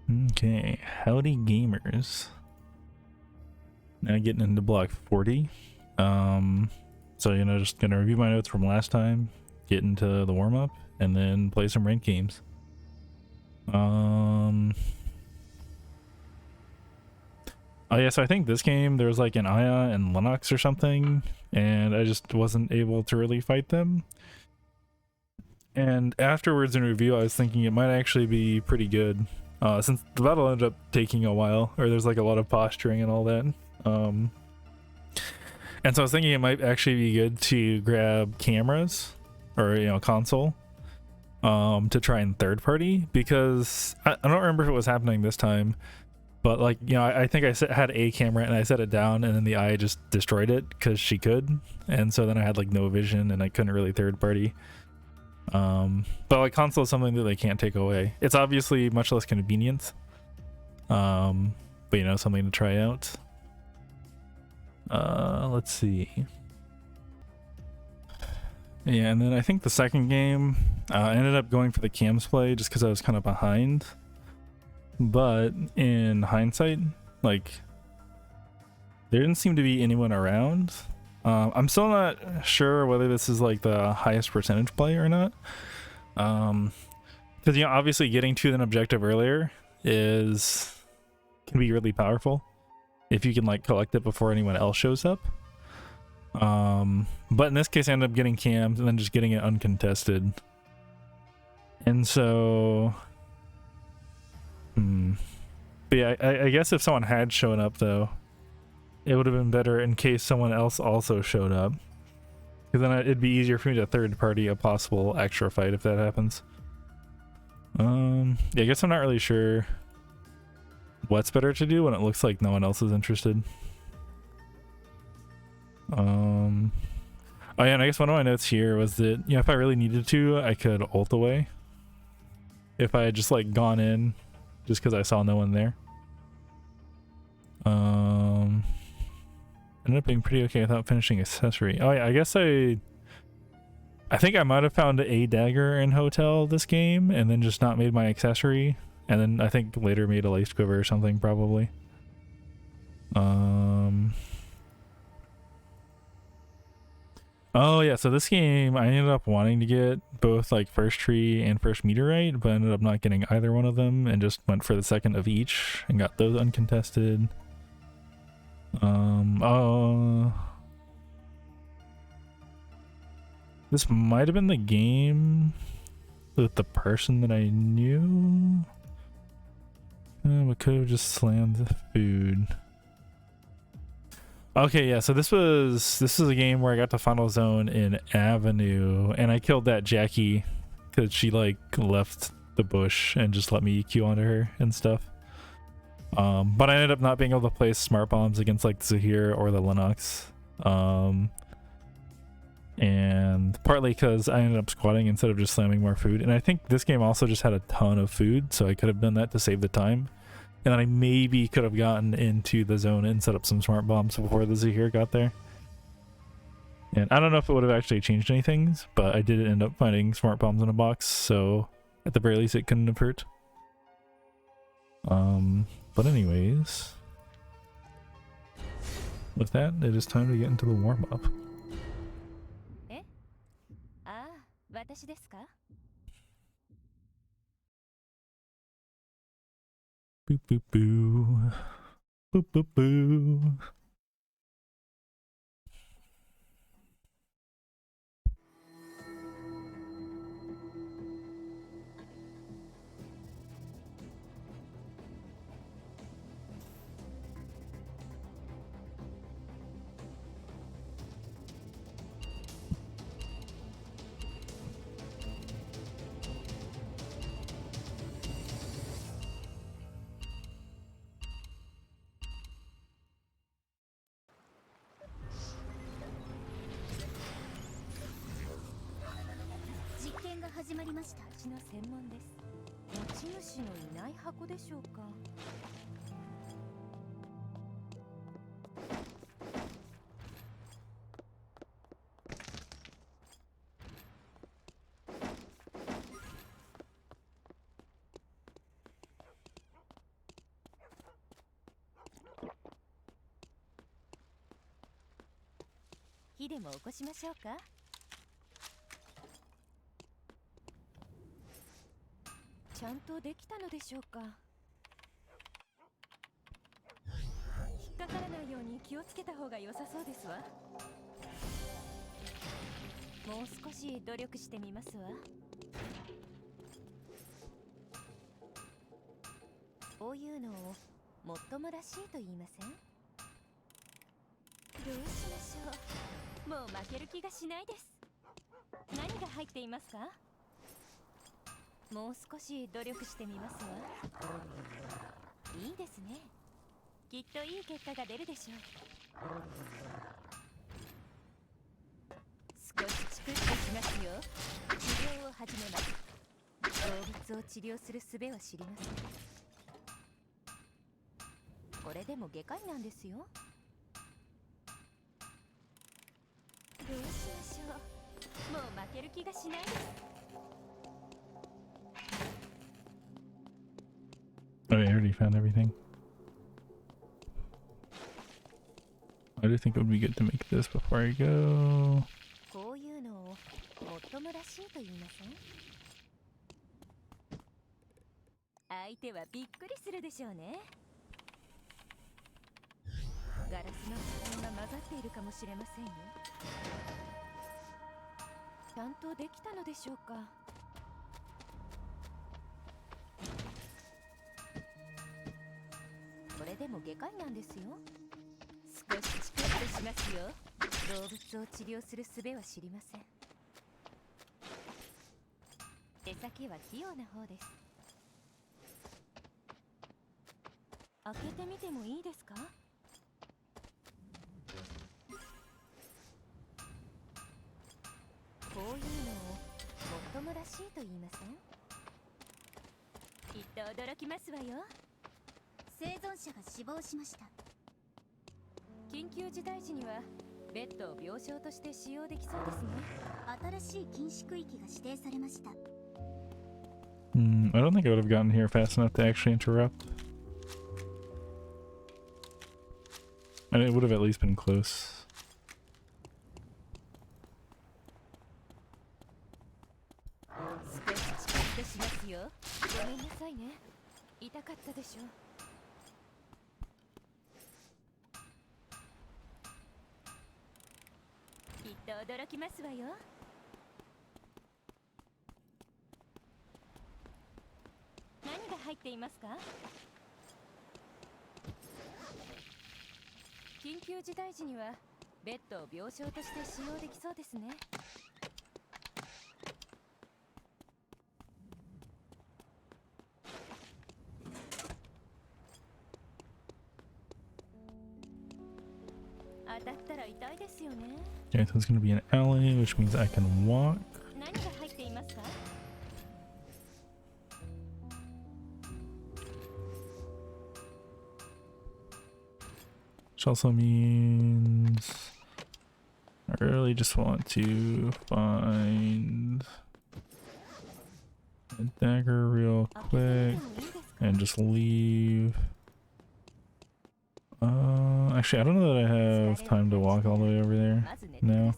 Okay, howdy gamers. Now getting into block 40. So just gonna review my notes from last time, get into the warm-up, and then play some ranked games. Oh yeah, so I think this game there was like an Aya and Lennox or something, and I just wasn't able to really fight them. And afterwards in review, I was thinking it might actually be pretty good, since the battle ended up taking a while, or there's like a lot of posturing and all that. And so I was thinking it might actually be good to grab cameras or console to try and third party, because I don't remember if it was happening this time, but like I think I had a camera and I set it down and then the eye just destroyed it because she could, and so then I had like no vision and I couldn't really third party. But like console is something that they can't take away. It's obviously much less convenient, but something to try out. Let's see. Yeah, and then I think the second game, I ended up going for the cams play just because I was kind of behind. But in hindsight, like, there didn't seem to be anyone around. I'm still not sure whether this is like the highest percentage play or not. Because obviously getting to an objective earlier can be really powerful if you can like collect it before anyone else shows up. But in this case I ended up getting cams and then just getting it uncontested, and so but yeah, I guess if someone had shown up though, it would have been better in case someone else also showed up, because then it'd be easier for me to third party a possible extra fight if that happens. Yeah, I guess I'm not really sure what's better to do when it looks like no one else is interested. Oh yeah, and I guess one of my notes here was that if I really needed to, I could ult away if I had just like gone in just because I saw no one there. Ended up being pretty okay without finishing accessory. Oh yeah, I guess I think I might have found a dagger in hotel this game and then just not made my accessory, and then I think later made a lace quiver or something probably. Oh yeah, so this game I ended up wanting to get both like first tree and first meteorite, but ended up not getting either one of them and just went for the second of each and got those uncontested. This might have been the game with the person that I knew. We could have just slammed the food. Okay, yeah, so this is a game where I got to final zone in Avenue and I killed that Jackie because she like left the bush and just let me EQ onto her and stuff. But I ended up not being able to place smart bombs against like the Zahir or the Lennox. And partly because I ended up squatting instead of just slamming more food. And I think this game also just had a ton of food, so I could have done that to save the time. And then I maybe could have gotten into the zone and set up some smart bombs before the Zahir got there. And I don't know if it would have actually changed anything, but I did end up finding smart bombs in a box, so at the very least it couldn't have hurt. But anyways, with that, it is time to get into the warm-up. Boop boop boo. Boop boop boo. 火でも起こしましょうか。ちゃんとできたのでしょうか。引っかからないように気をつけた方が良さそうですわ。もう少し努力してみますわ。こういうのをもっともらしいと言いません？どうしましょう。もう負ける気がしないです。何が入っていますか？もう少し努力してみますわ。いいですね。きっといい結果が出るでしょう。少しチクッとしますよ。治療を始めます。動物を治療する術は知りません。これでも外科医なんですよ。どうしましょう。もう負ける気がしないです。Oh, I already found everything. I do think it would be good to make this before I go. こういうのをもっともらしいと言いません？相手はびっくりするでしょうね。ガラスの破片が混ざっているかもしれませんよ。ちゃんとできたのでしょうか。これでも外科医なんですよ。少しチクッとしますよ。動物を治療する術は知りません。手先は器用な方です。開けてみてもいいですか？こういうのをもっともらしいと言いません？きっと驚きますわよ。生存者が死亡しました。緊急事態時にはベッドを病床として使用できそうですね。新しい禁止区域が指定されました。I don't think I would have gotten here fast enough to actually interrupt. And it would have at least been close. 少しチクッとしますよ。ごめんなさいね。痛かったでしょう。きっと驚きますわよ。何が入っていますか？緊急事態時にはベッドを病床として使用できそうですね。当たったら痛いですよね。Okay, so it's gonna be an alley, which means I can walk. 何が入っていますか？Which also means I really just want to find a dagger real quick and just leave. Actually, I don't know that I have time to walk all the way over there. No.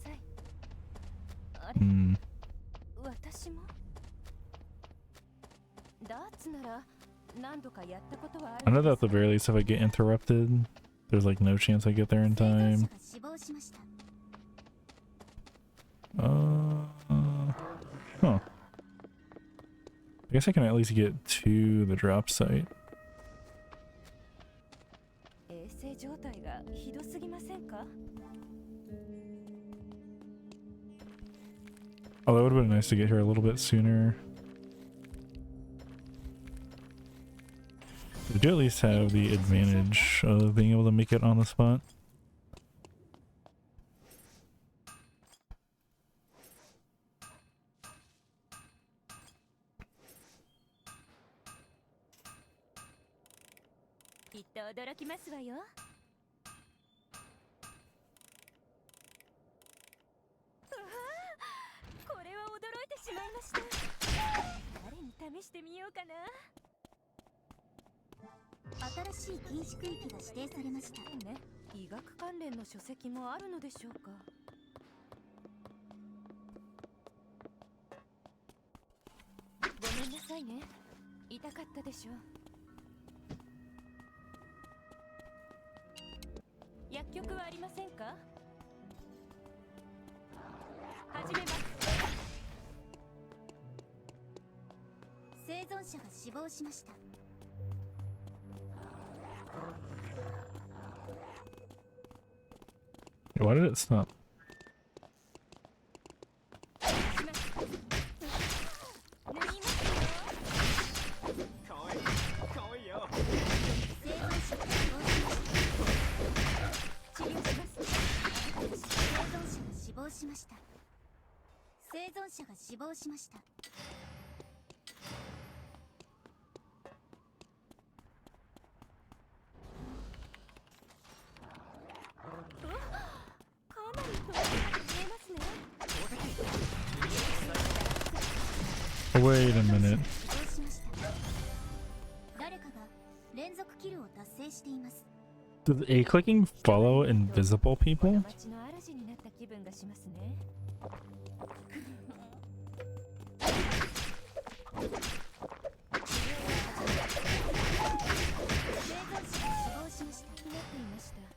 私もダーツなら何度かやったことはある。 I know that at the very least, if I get interrupted, there's like no chance I get there in time. Huh. I guess I can at least get to the drop site. 衛生状態がひどすぎませんか？ Oh, that would have been nice to get here a little bit sooner. We do at least have the advantage of being able to make it on the spot. きっと驚きますわよ。これは驚いてしまいました。誰に試してみようかな。新しい禁止区域が指定されました。ね、医学関連の書籍もあるのでしょうか。さいね。痛かったでしょ。薬局はありませんか？始めます。生存者が死亡しました。Why did it stop? しました。生存者が死亡しました。Wait a minute. 誰かが連続キルを達成しています。Does A clicking follow invisible people?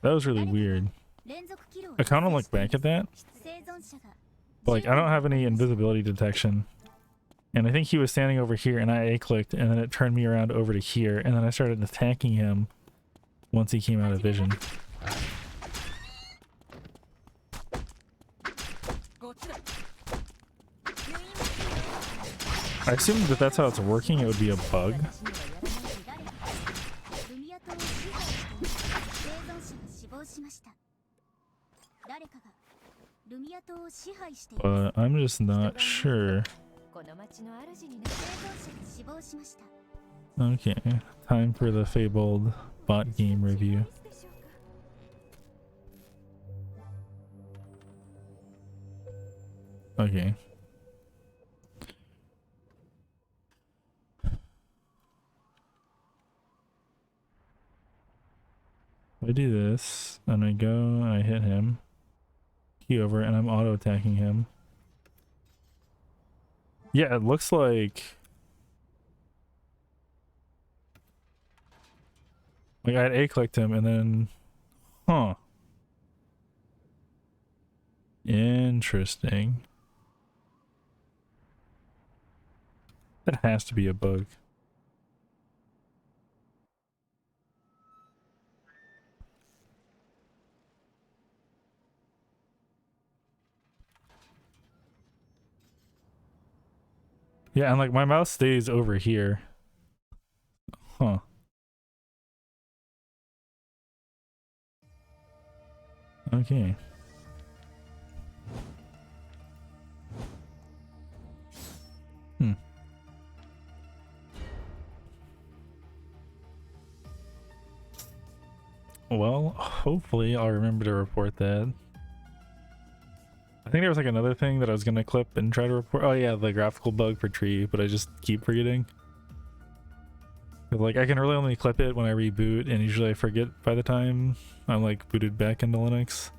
That was really weird. I kind of look back at that, but like I don't have any invisibility detection. And I think he was standing over here and I A-clicked and then it turned me around over to here and then I started attacking him once he came out of vision. I assumed that that's how it's working, it would be a bug. But I'm just not sure. Okay, time for the fabled bot game review. Okay. I do this, and I go, and I hit him. Key over, and I'm auto-attacking him. Yeah, it looks like I had A-clicked him, and then... Huh. Interesting. That has to be a bug. Yeah, and like my mouse stays over here. Huh. Okay. Well, hopefully I'll remember to report that. I think there was like another thing that I was gonna clip and try to report. Oh yeah, the graphical bug for tree, but I just keep forgetting. Like I can really only clip it when I reboot, and usually I forget by the time I'm like booted back into Linux.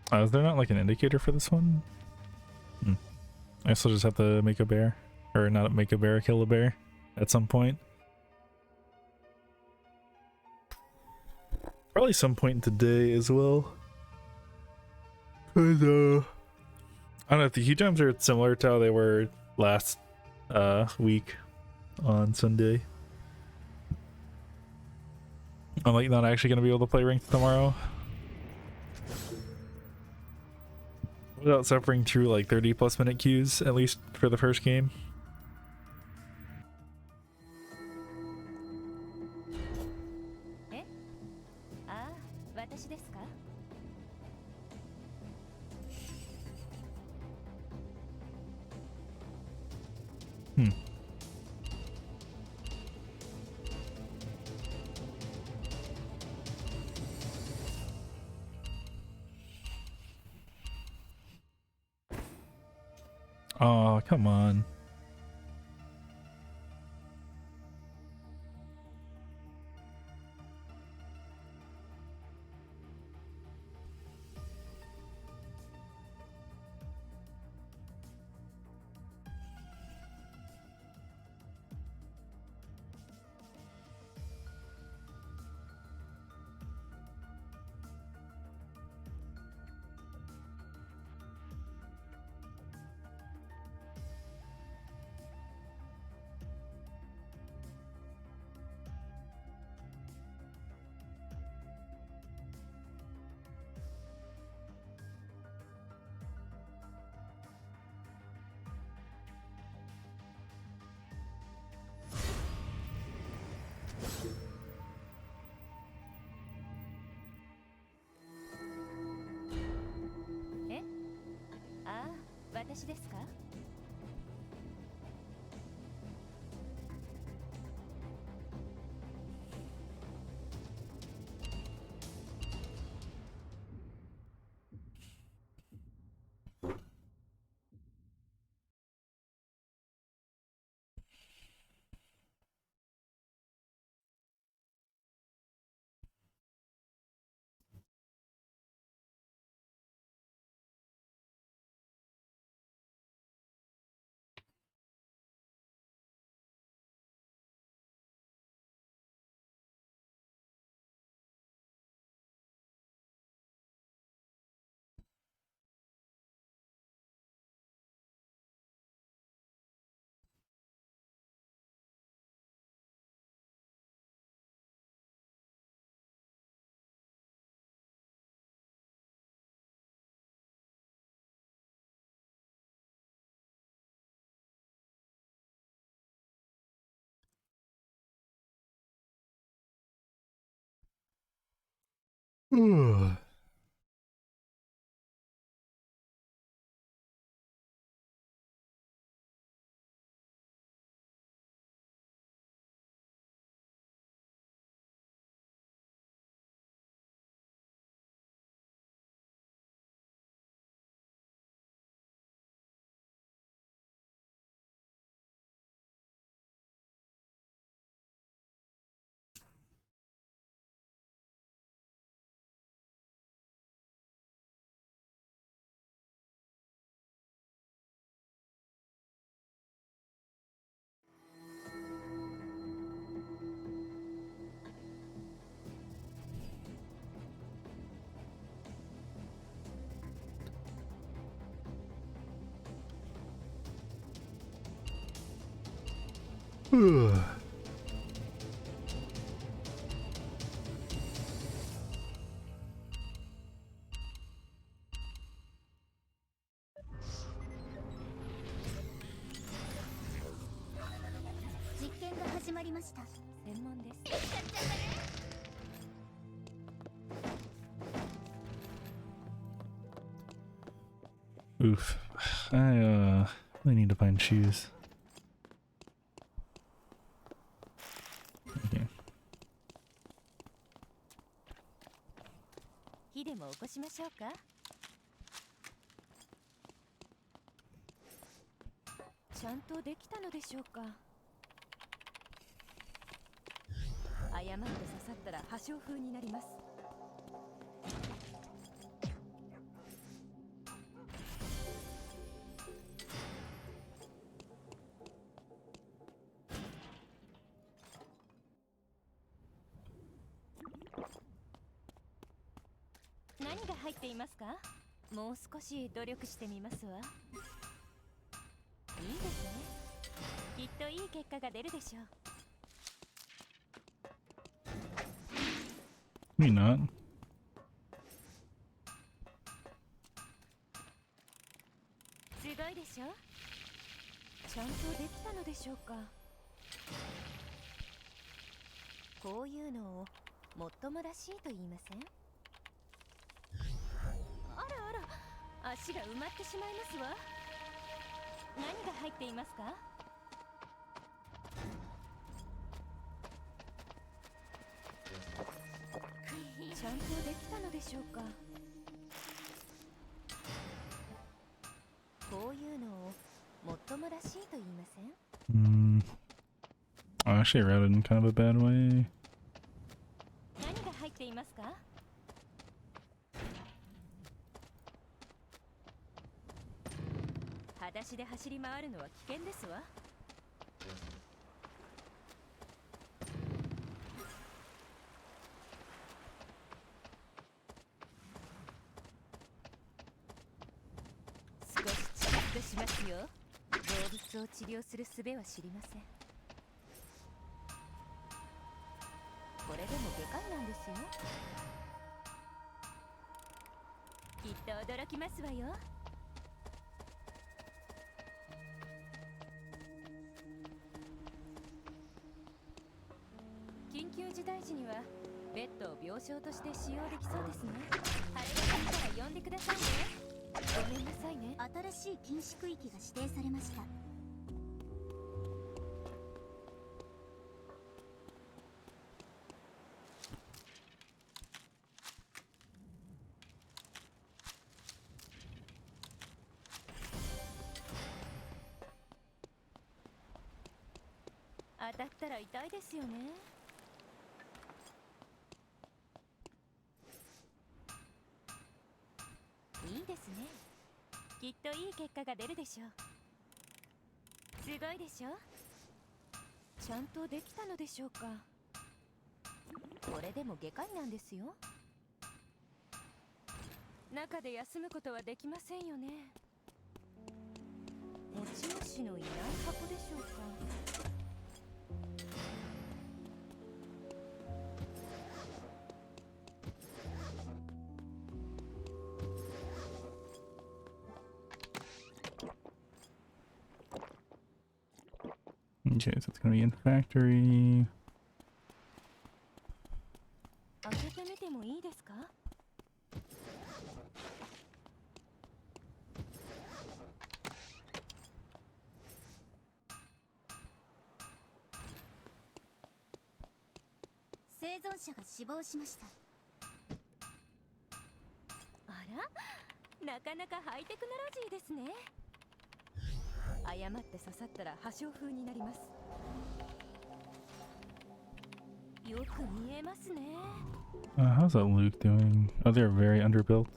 Is there not like an indicator for this one? I guess I'll just have to make a bear. Or not make a bear, kill a bear at some point. Probably some point today as well. Cause, I don't know if the queue times are similar to how they were last week on Sunday. I'm like not actually gonna be able to play ranked tomorrow. Without suffering through like 30+ minute queues, at least for the first game. Oh, come on. え、ああ、私ですか？実験が始まりました。専門です。Oof. I really need to find shoes. Okay. 火でも起こしましょうか？ちゃんとできたのでしょうか？誤って刺さったら破傷風になります。何が入っていますか？もう少し努力してみますわ。いいですね。きっといい結果が出るでしょう。Maybe not. すごいでしょ？ちゃんとできたのでしょうか？こういうのをもっともらしいと言いません？あらあら、足が埋まってしまいますわ。何が入っていますか？ちゃんとできたのでしょうか？こういうのをもっともらしいと言いません？ Oh, actually, I read it in kind of a bad way. 何が入っていますか？裸足で走り回るのは危険ですわ。少しチクッとしますよ。動物を治療する術は知りません。これでも外科医なんですよ。きっと驚きますわよ。事態時にはベッドを病床として使用できそうですね。あれが来たら呼んでくださいね。ごめんなさいね。新しい禁止区域が指定されました。当たったら痛いですよね。いいですね。きっといい結果が出るでしょう。すごいでしょ。ちゃんとできたのでしょうか。これでも外科医なんですよ。中で休むことはできませんよね。持ち主のいない箱でしょうか。Okay, so it's gonna be in the factory. 開けてみてもいいですか。生存者が死亡しました。あら、なかなかハイテクノロジーですね。誤って刺さったら破傷風になります。よく見えますね。How's that Luke doing? Oh, they're very underbuilt.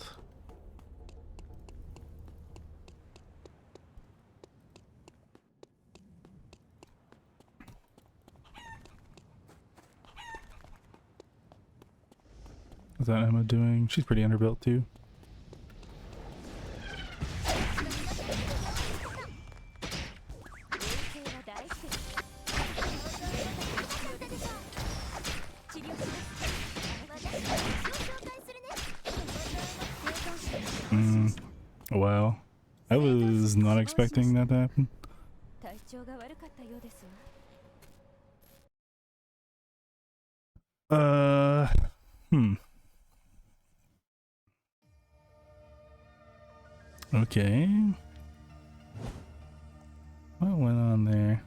How's that Emma doing? She's pretty underbuilt too. Wow. I was not expecting that to happen. Okay. What went on there?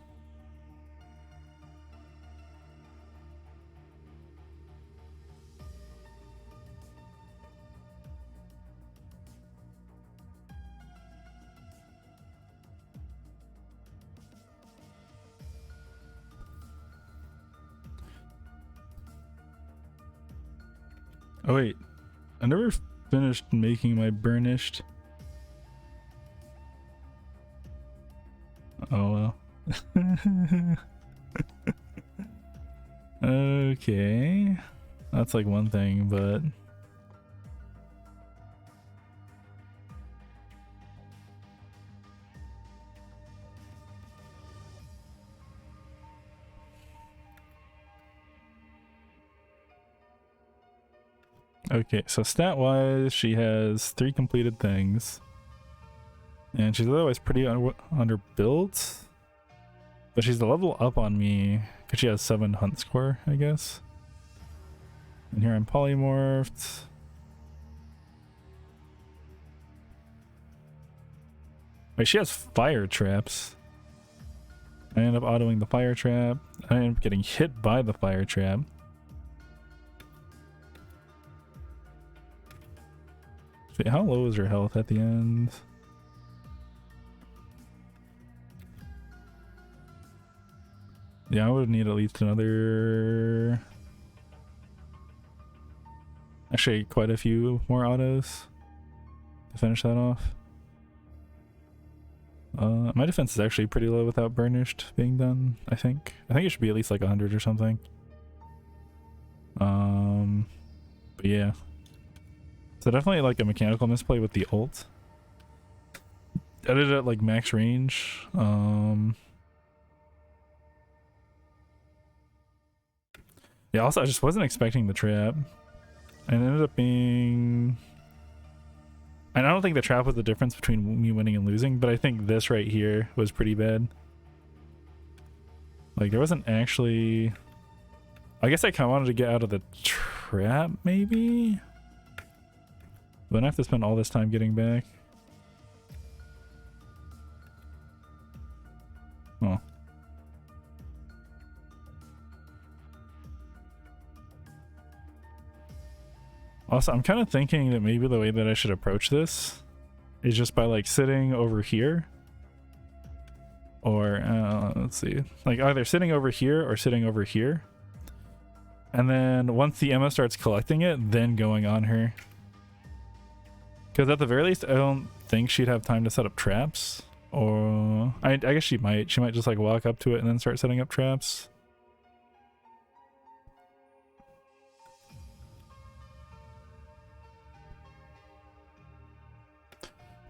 Oh wait, I never finished making my burnished. Oh well. Okay, that's like one thing, but okay, so stat-wise, she has 3 completed things. And she's otherwise pretty underbuilt. But she's a level up on me, because she has 7 hunt score, I guess. And here I'm polymorphed. Wait, she has fire traps. I end up autoing the fire trap. I end up getting hit by the fire trap. Wait, how low is her health at the end? Yeah, I would need at least another... Actually, quite a few more autos to finish that off. My defense is actually pretty low without burnished being done, I think. I think it should be at least like 100 or something. But yeah. So definitely like a mechanical misplay with the ult. I did it at like max range. Yeah, also I just wasn't expecting the trap. And it ended up being... And I don't think the trap was the difference between me winning and losing, but I think this right here was pretty bad. Like there wasn't actually I guess I kind of wanted to get out of the trap, maybe? But I have to spend all this time getting back. Oh. Also, I'm kind of thinking that maybe the way that I should approach this is just by like sitting over here. Or, let's see, like either sitting over here or sitting over here. And then once the Emma starts collecting it, then going on her. Because at the very least, I don't think she'd have time to set up traps. Or, I guess she might. She might just like walk up to it and then start setting up traps.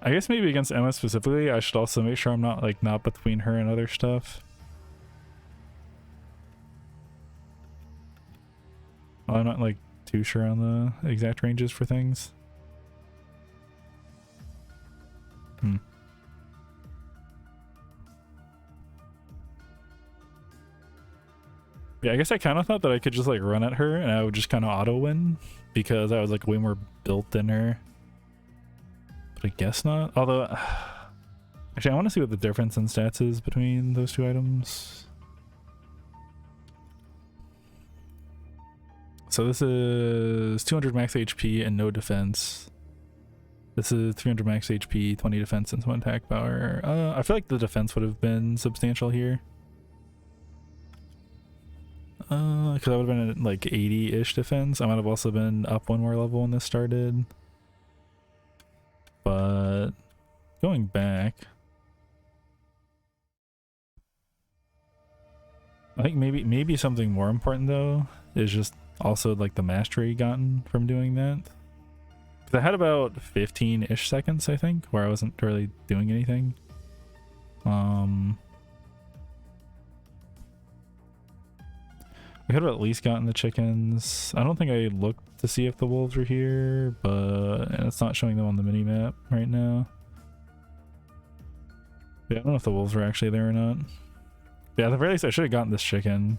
I guess maybe against Emma specifically, I should also make sure I'm not between her and other stuff. Well, I'm not like too sure on the exact ranges for things. Yeah, I guess I kind of thought that I could just like run at her and I would just kind of auto win because I was like way more built than her. But I guess not. Although, actually, I want to see what the difference in stats is between those two items. So this is 200 max HP and no defense. This is 300 max HP, 20 defense, and some attack power. I feel like the defense would have been substantial here. Because I would have been at like 80-ish defense. I might have also been up one more level when this started. But going back, I think maybe something more important though is just also like the mastery gotten from doing that. Because I had about 15-ish seconds, I think, where I wasn't really doing anything. I could have at least gotten the chickens. I don't think I looked to see if the wolves were here, but it's not showing them on the mini-map right now. Yeah, I don't know if the wolves were actually there or not. Yeah, at the very least, I should have gotten this chicken.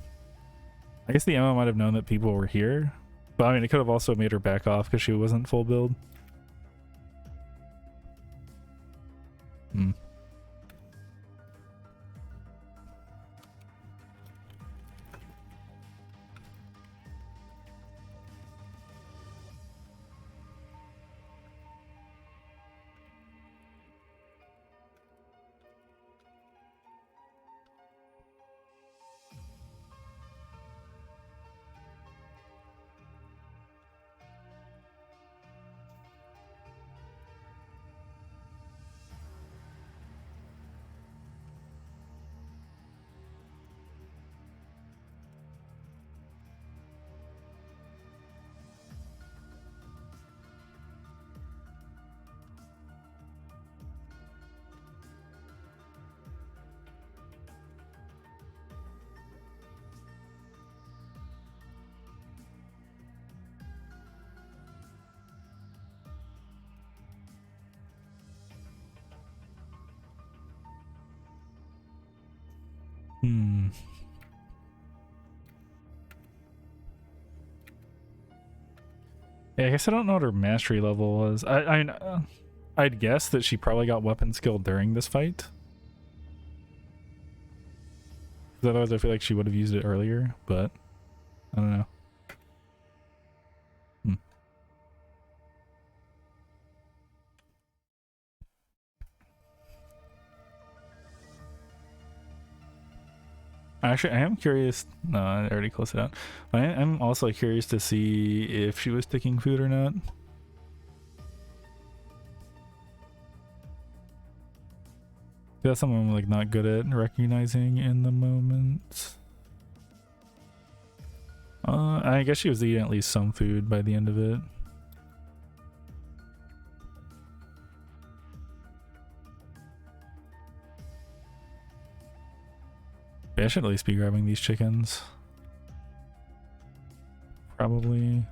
I guess the Emma might have known that people were here, but I mean, it could have also made her back off because she wasn't full build. Yeah, I guess I don't know what her mastery level was. I'd guess that she probably got weapon skill during this fight. Otherwise, I feel like she would have used it earlier, but I don't know. Actually, I am curious. No, I already closed it out. But I'm also curious to see if she was taking food or not. That's something I'm like not good at recognizing in the moment. I guess she was eating at least some food by the end of it. Yeah, I should at least be grabbing these chickens. Probably.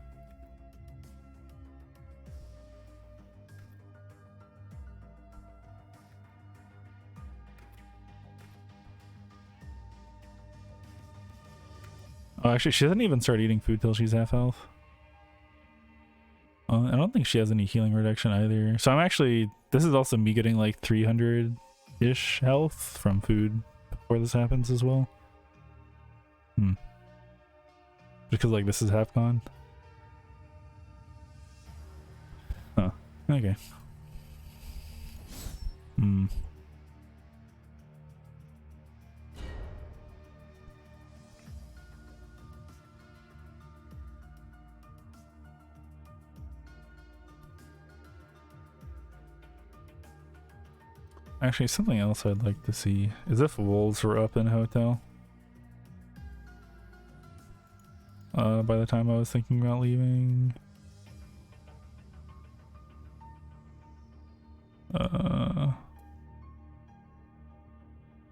actually, she doesn't even start eating food till she's half health. I don't think she has any healing reduction either. So I'm actually, this is also me getting like 300-ish health from food before this happens as well. Just because like this is half gone. Huh. Okay. Actually, something else I'd like to see is if wolves were up in a hotel. By the time I was thinking about leaving.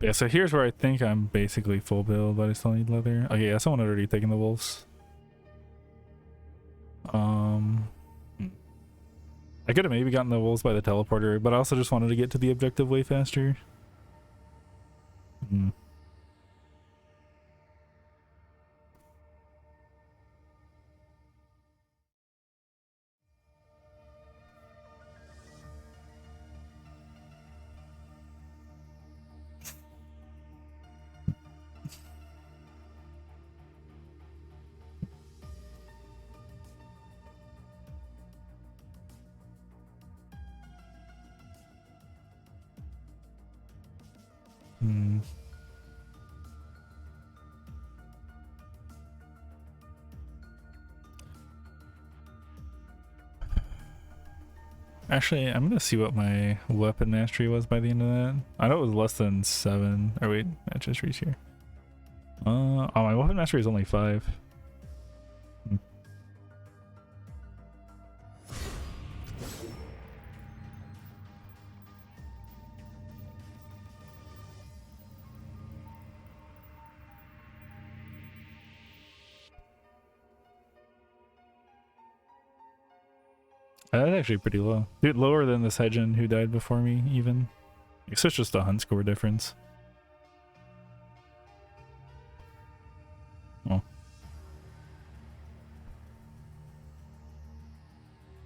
Yeah, so here's where I think I'm basically full build, but I still need leather. Okay, yeah, someone had already taken the wolves. I could have maybe gotten the wolves by the teleporter, but I also just wanted to get to the objective way faster. Actually, I'm gonna see what my weapon mastery was by the end of that. I know it was less than 7. Or wait, that just reached here. Oh, my weapon mastery is only 5. That's actually pretty low. Dude, lower than this Hedgen who died before me, even. It's just a hunt score difference. Oh.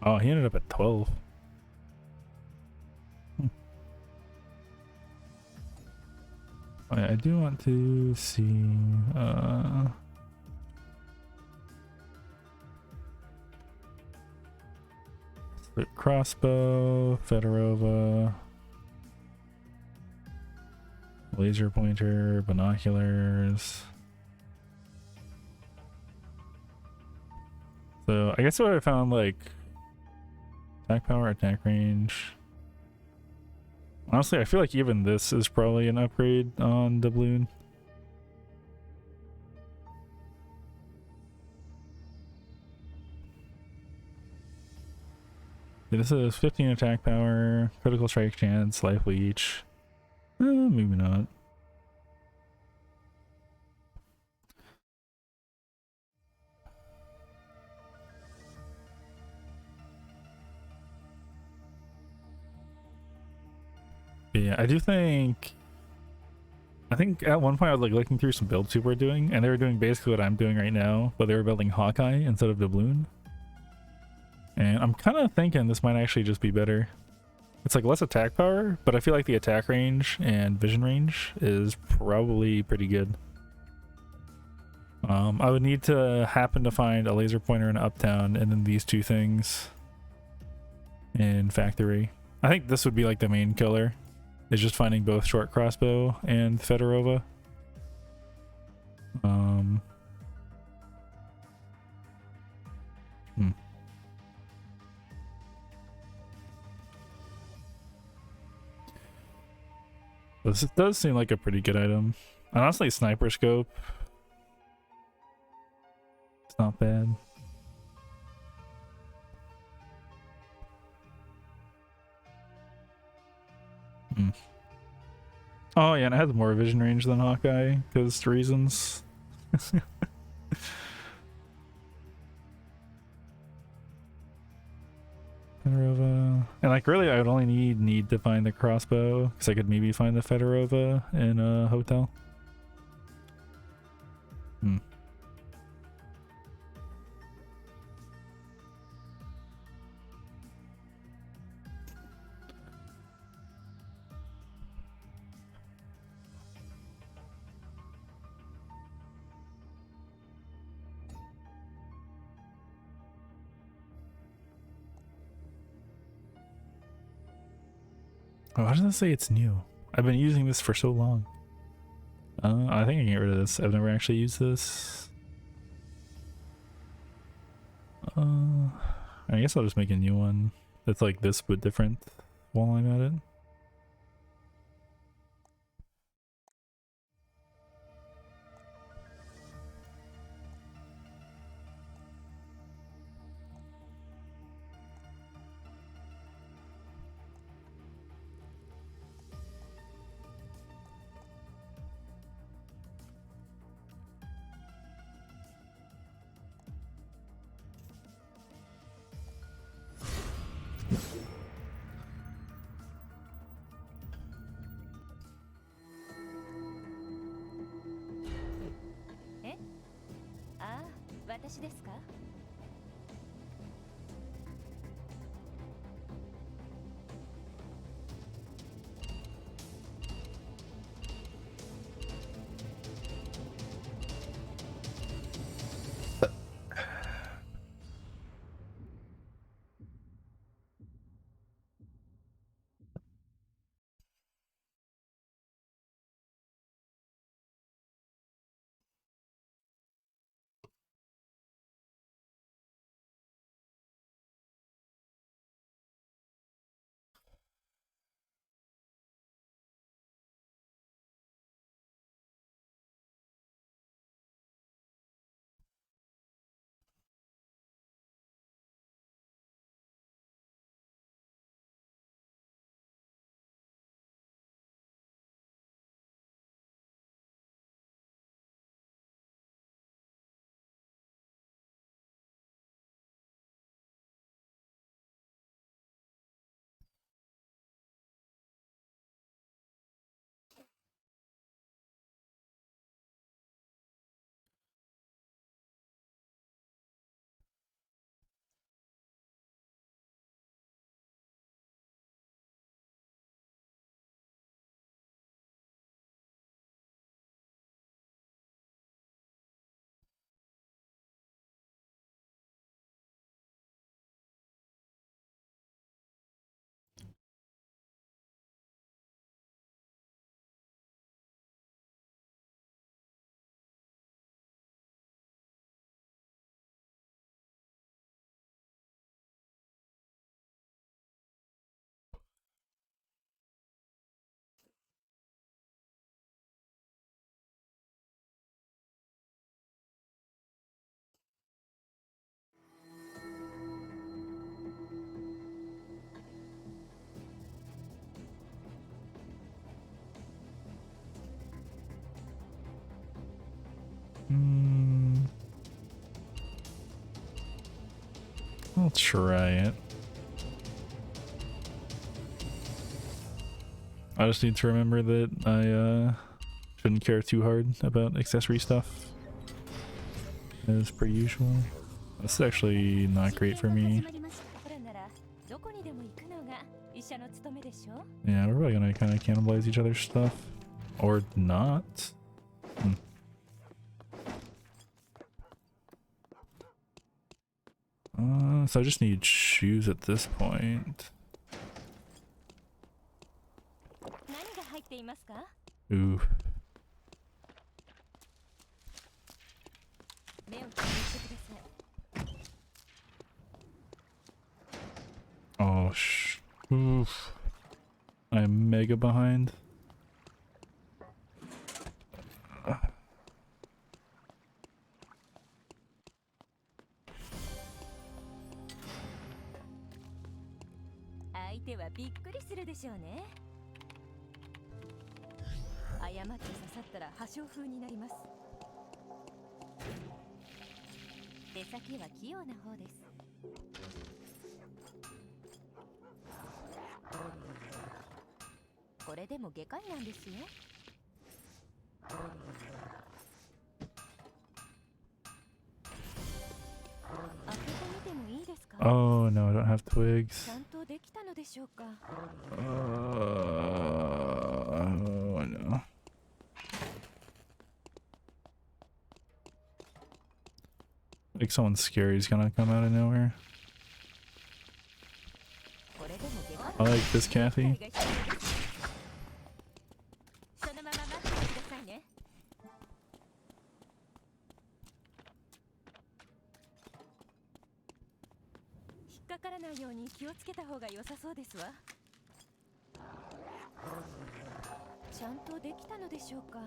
Oh, he ended up at 12. Oh, yeah, I do want to see... the crossbow, Fedorova, laser pointer, binoculars. So I guess what I found, like attack power, attack range. Honestly, I feel like even this is probably an upgrade on doubloon. This is 15 attack power, critical strike chance, life leech. Maybe not. But yeah, I do think... I think at one point I was like looking through some builds people were doing, and they were doing basically what I'm doing right now, but they were building Hawkeye instead of doubloon. And I'm kind of thinking this might actually just be better. It's like less attack power, but I feel like the attack range and vision range is probably pretty good. I would need to happen to find a laser pointer in Uptown and then these two things in Factory. I think this would be like the main killer, is just finding both short crossbow and Fedorova. This does seem like a pretty good item. Honestly, sniper scope. It's not bad. Oh yeah, and it has more vision range than Hawkeye, because reasons. Fedorova. And like really I would only need to find the crossbow, because I could maybe find the Fedorova in a hotel. Why does it say it's new? I've been using this for so long. I think I can get rid of this. I've never actually used this. I guess I'll just make a new one that's like this but different while I'm at it. Eh? ああ、私ですか? I'll try it. I just need to remember that I shouldn't care too hard about accessory stuff, as per usual. This is actually not great for me. Yeah, we're probably gonna kind of cannibalize each other's stuff. Or not. So I just need shoes at this point. Ooh. Oh, oof. I'm mega behind. Oh no, I don't have twigs. Oh no. Like someone scary is gonna come out of nowhere. I like this, Kathy. っかからないように気をつけた方が良さそうですわ。ちゃんとできたのでしょうか。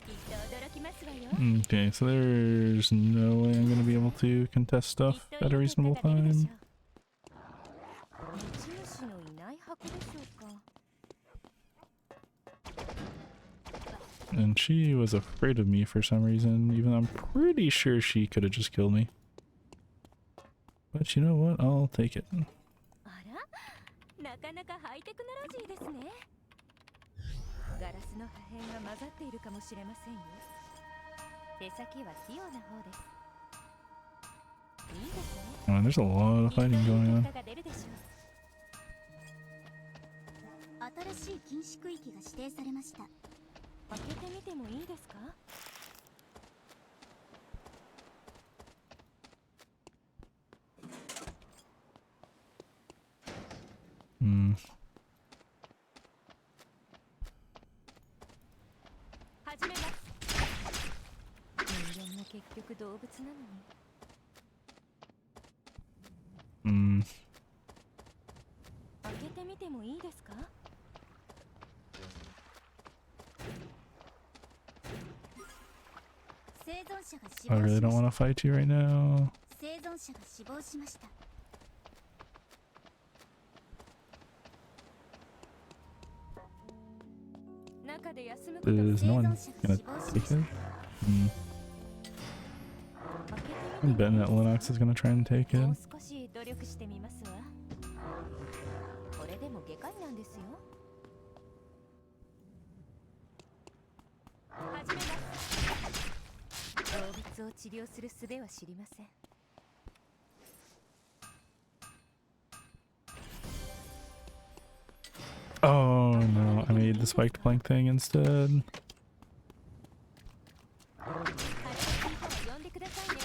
きっと驚きますわよ。 Okay, so there's no way I'm gonna be able to contest stuff at a reasonable time. 持ち主のいない箱でしょうか。 And she was afraid of me for some reason, even though I'm pretty sure she could have just killed me. But you know what? I'll take it. あら、なかなかハイテクノロジーですね。ガラスの破片が混ざっているかもしれませんよ。手先は器用な方です。いいですね。Oh, there's a lot of fighting going on. が出るでしょう。新しい禁止区域が指定されました。開けてみてもいいですか。始めます。人間も結局動物なのに。開けてみてもいいですか。生存者が死 I 亡 really し don't ま want し to fight you right now. た。生存者が死亡しました。中で休むこと。 Is no one gonna take it? I'm betting that Linux is gonna try and take も it. う少し努力してみますわ。これでも外科医なんですよ。始めます。動物を治療する術は知りません。 Oh no, I made the spiked plank thing instead. 呼んでくださいね。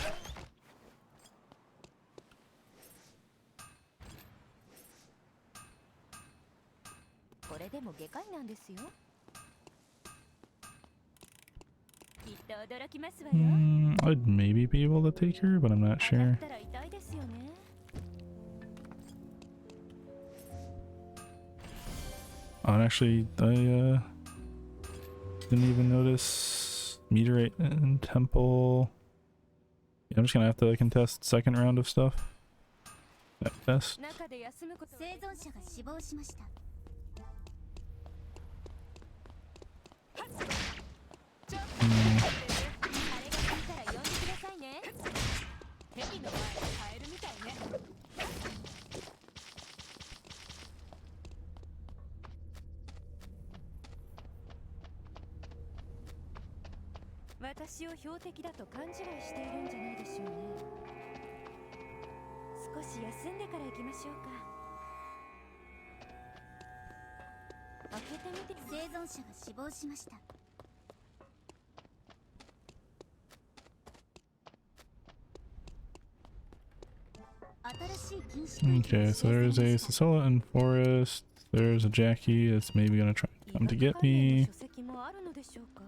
これでも外科医なんですよ。きっと驚きますわよ。 I'd maybe be able to take her, but I'm not 当た sure. ったら痛いですよね。 Oh, and actually, I didn't even notice meteorite and temple. Yeah, I'm just gonna have to contest second round of stuff. That test. 中で休むこと。生存者が死亡しました。あれが聞いたら呼んでくださいね。ヘビの前でカエルみたいね。私を標的だと勘違いしているんじゃないでしょうね。少し休んでから行きましょうか。開けてみて。生存者が死亡しました。新しい禁止区域が Okay, 指 so 定 there's され a ました。 Sicilla and Forest. There's a Jackie that's maybe gonna try and come to get me. 書籍もあるのでしょうか。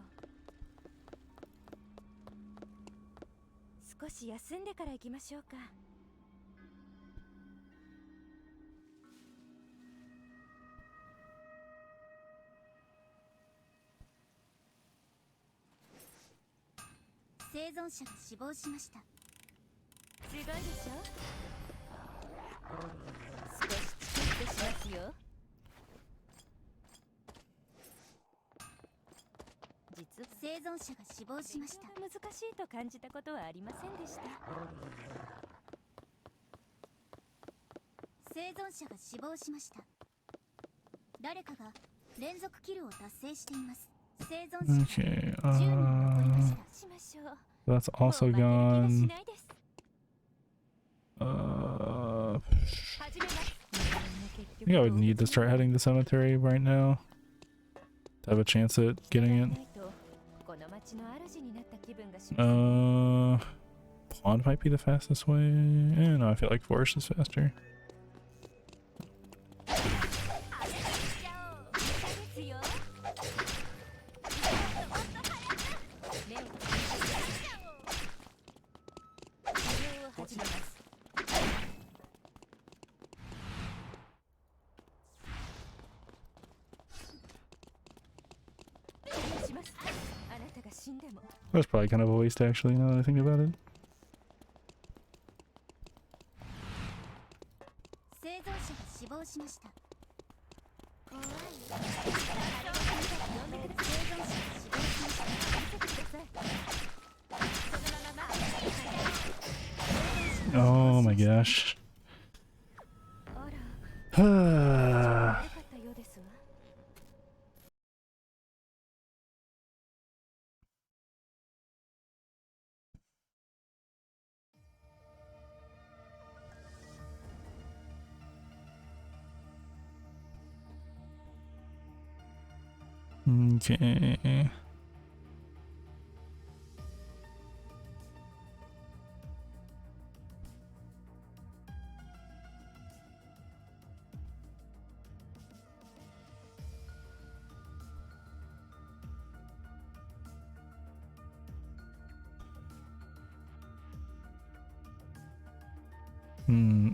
少し休んでから行きましょうか。生存者が死亡しました。すごいでしょ。少しチクッとしますよ。実は生存者が死亡しました。難しいと感じたことはありませんでした。生存者が死亡しました。誰かが連続キルを達成しています。生存者が Okay, 10人残りました。しましょう。 that's also もう負ける気がし gone. ないです。 I 始めます。 think I would need to start heading to cemetery right now to have a chance at getting it. この町の主になった気分がします。 Pond might be the fastest way. No, I feel like forest is faster. ですよ。 こますあなたが死んでも That's probably kind of a waste, actually, now that I think about it. 生存者が死亡しました。怖い。生存者が死亡しました。見せてください。そのまま。Oh my gosh. あら悪かったようですわ Okay.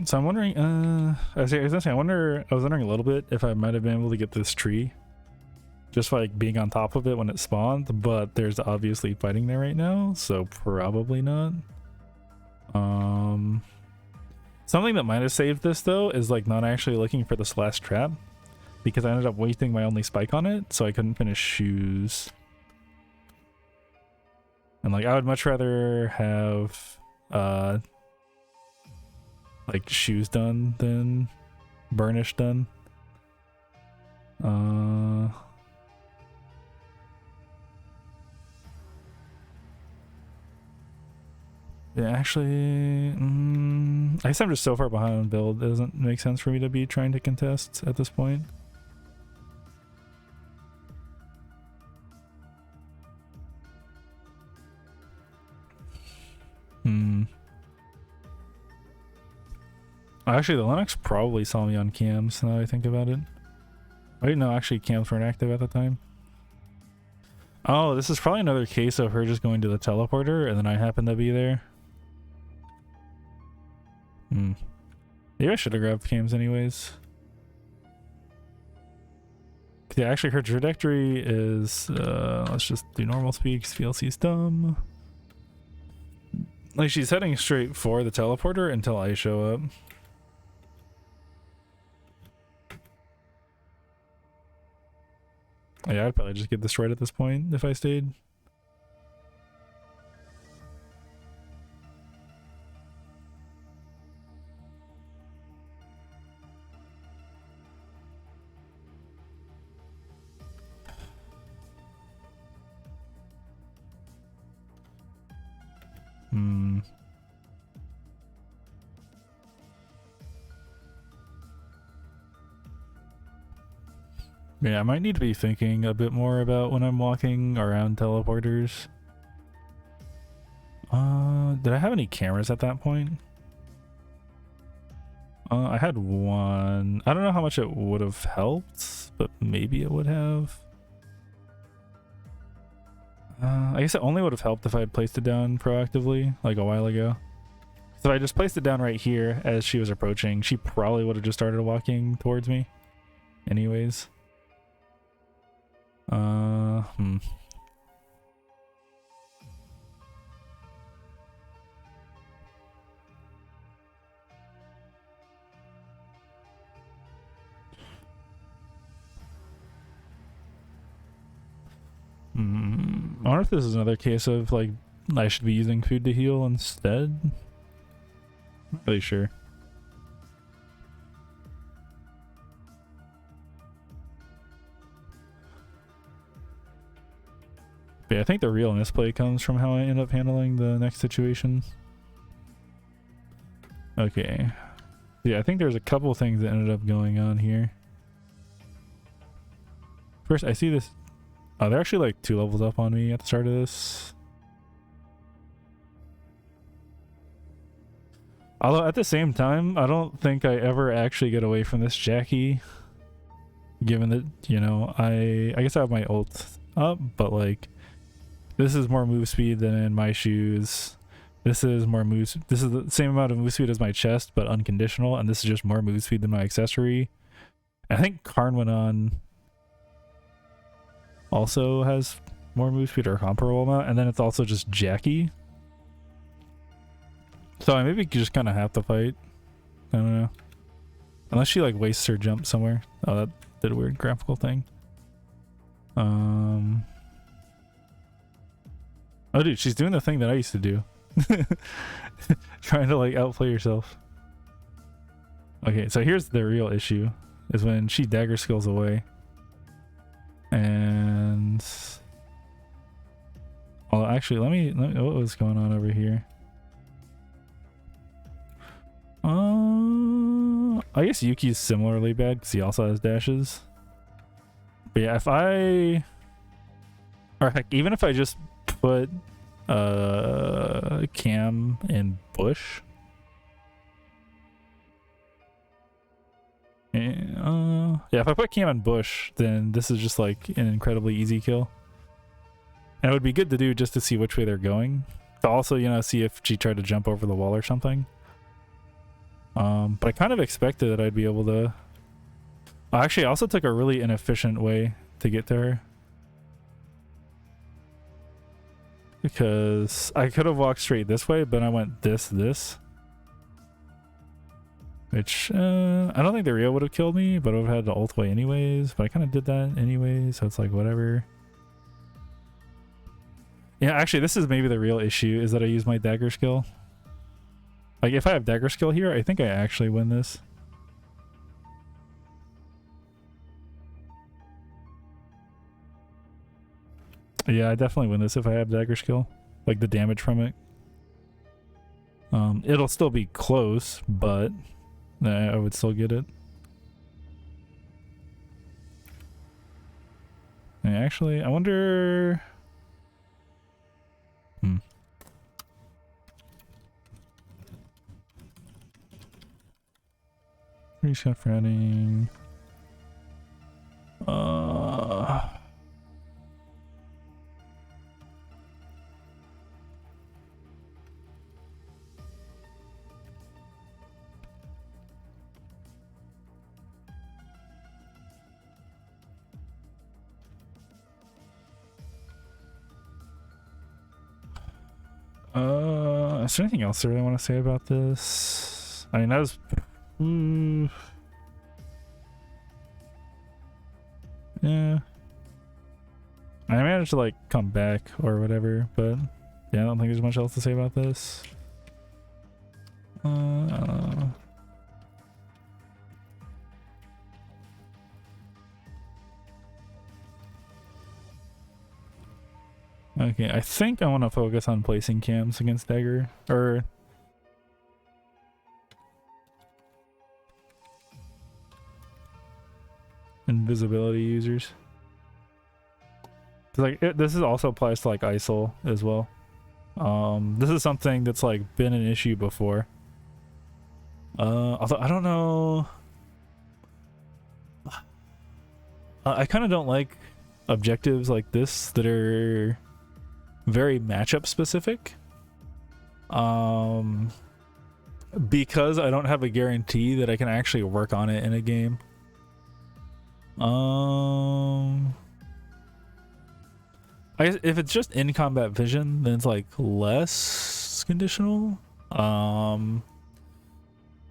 So I'm wondering, I was wondering a little bit if I might have been able to get this tree. Just like being on top of it when it spawned, but there's obviously fighting there right now, so probably not. Something that might have saved this though is like not actually looking for this last trap, because I ended up wasting my only spike on it, so I couldn't finish shoes. And like I would much rather have like shoes done than burnish done. Yeah, actually, I guess I'm just so far behind on build. It doesn't make sense for me to be trying to contest at this point. Actually, the Linux probably saw me on cams now that I think about it. Wait, no, actually cams weren't active at the time. Oh, this is probably another case of her just going to the teleporter and then I happened to be there. Maybe I should have grabbed cams anyways. Yeah, actually her trajectory is, let's just do normal speed because VLC's dumb. Like she's heading straight for the teleporter until I show up. Yeah, I'd probably just get this right at this point if I stayed. Yeah, I might need to be thinking a bit more about when I'm walking around teleporters. Did I have any cameras at that point? I had one. I don't know how much it would have helped, but maybe it would have. I guess it only would have helped if I had placed it down proactively, like a while ago. So if I just placed it down right here as she was approaching, she probably would have just started walking towards me. Anyways. I wonder if this is another case of like I should be using food to heal instead. Not really sure. But yeah, I think the real misplay comes from how I end up handling the next situation. Okay. Yeah, I think there's a couple things that ended up going on here. First, I see this. Oh, they're actually like 2 levels up on me at the start of this. Although at the same time, I don't think I ever actually get away from this Jackie. Given that, you know, I guess I have my ult up, but like this is more move speed than in my shoes. This is more move. This is the same amount of move speed as my chest, but unconditional, and this is just more move speed than my accessory. I think Karn went on. Also has more move speed or comparable amount, and then it's also just Jackie. So I maybe just kind of have to fight. I don't know. Unless she like wastes her jump somewhere. Oh, that did a weird graphical thing. Oh dude, she's doing the thing that I used to do. Trying to like outplay yourself. Okay, so here's the real issue, is when she dagger skills away. And oh, actually, let me what was going on over here? I guess Yuki's similarly bad because he also has dashes. But yeah, if I, or heck, even if I just put Cam in bush. Yeah, if I put Cam in bush, then this is just like an incredibly easy kill. And it would be good to do just to see which way they're going. To also, you know, see if she tried to jump over the wall or something. But I kind of expected that I'd be able to... Actually, I also took a really inefficient way to get to her. Because I could have walked straight this way, but I went this. Which, I don't think the Rio would have killed me, but I would have had the ult way anyways. But I kind of did that anyway, so it's like, whatever. Yeah, actually, this is maybe the real issue, is that I use my dagger skill. Like, if I have dagger skill here, I think I actually win this. Yeah, I definitely win this if I have dagger skill. Like, the damage from it. It'll still be close, but I would still get it. And actually, I wonder... Reshot fretting. Is there anything else I really want to say about this? I mean, that was... Yeah. I managed to like come back or whatever, but yeah, I don't think there's much else to say about this. Okay, I think I want to focus on placing cams against dagger, or invisibility users. Like this is also applies to like ISIL as well. This is something that's like been an issue before. Although I don't know. I kind of don't like objectives like this that are very matchup specific. Because I don't have a guarantee that I can actually work on it in a game. I guess if it's just in combat vision, then it's like less conditional.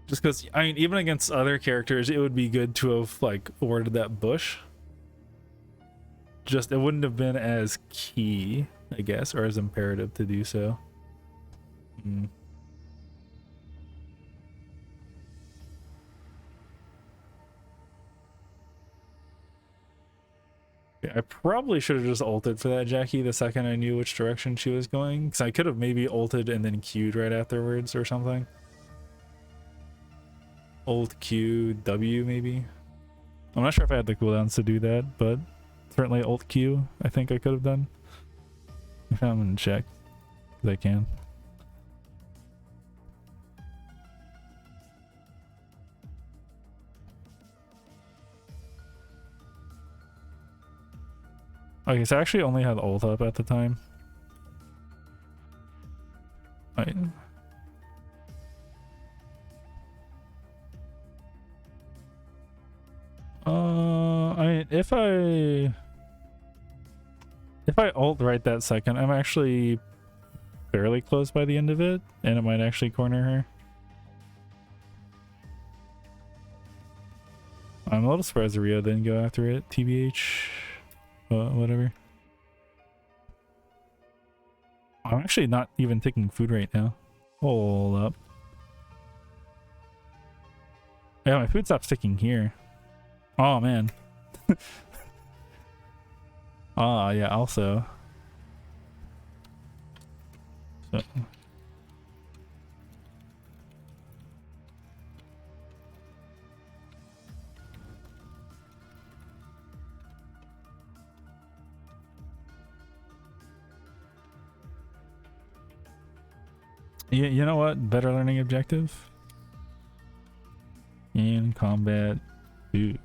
Just because, I mean, even against other characters, it would be good to have like warded that bush. Just it wouldn't have been as key, I guess, or as imperative to do so. Yeah, I probably should have just ulted for that Jackie the second I knew which direction she was going, because I could have maybe ulted and then Q'd right afterwards or something. Ult Q W maybe. I'm not sure if I had the cooldowns to do that, but certainly Ult Q I think I could have done. If I'm gonna check, because I can. Okay, so I actually only had ult up at the time. Right. I mean, if If I ult right that second, I'm actually fairly close by the end of it, and it might actually corner her. I'm a little surprised Rio didn't go after it, TBH. Whatever. I'm actually not even taking food right now. Hold up. Yeah, my food stopped sticking here. Oh, man. Ah, yeah, also. So. You know what? Better learning objective? In combat food.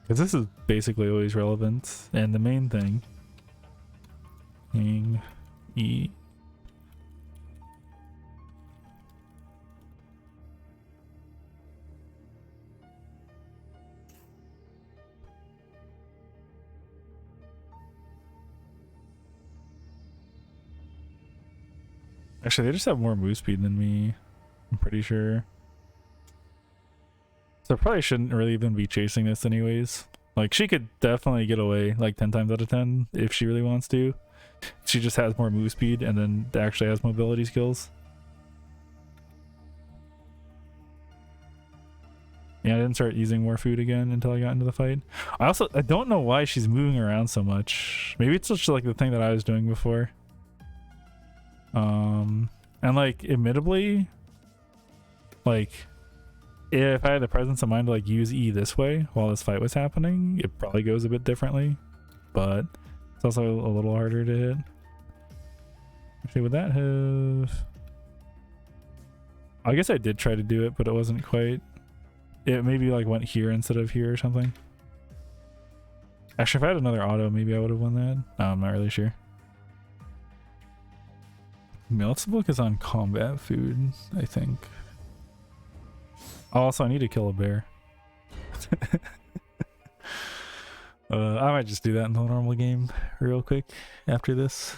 Because this is basically always relevant. And the main thing. Eat. Actually, they just have more move speed than me. I'm pretty sure. So I probably shouldn't really even be chasing this anyways. Like, she could definitely get away like 10 times out of 10 if she really wants to. She just has more move speed and then actually has mobility skills. Yeah, I didn't start using more food again until I got into the fight. I don't know why she's moving around so much. Maybe it's just like the thing that I was doing before. And like, admittedly, like, if I had the presence of mind to like use E this way while this fight was happening, it probably goes a bit differently, but it's also a little harder to hit. Actually, would that have... I guess I did try to do it, but it wasn't quite... It maybe like went here instead of here or something. Actually, if I had another auto, maybe I would have won that. I'm not really sure. Melt's book is on combat food, I think. Also, I need to kill a bear. I might just do that in the normal game real quick after this.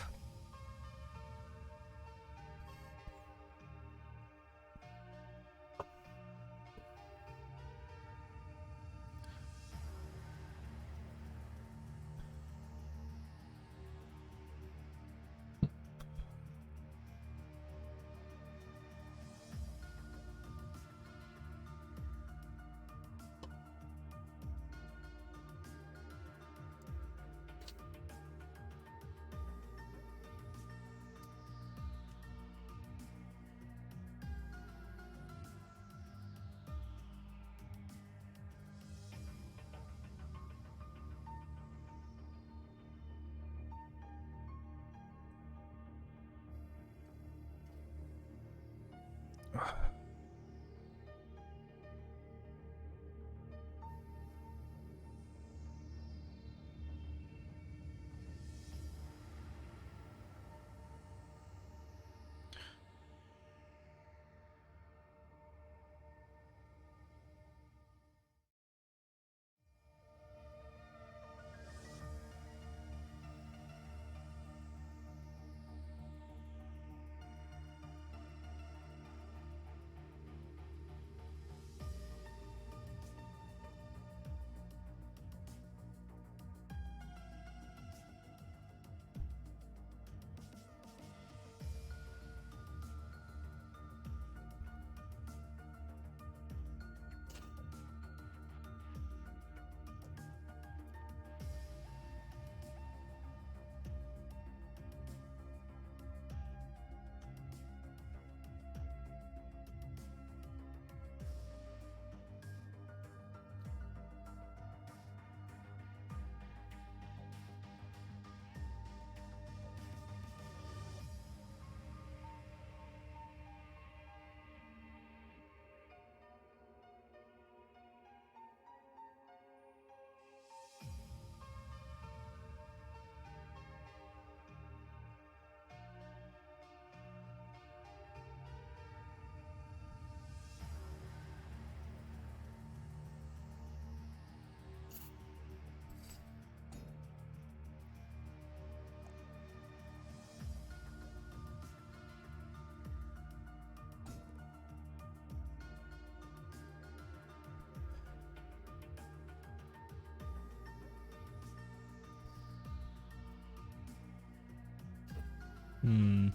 Hmm.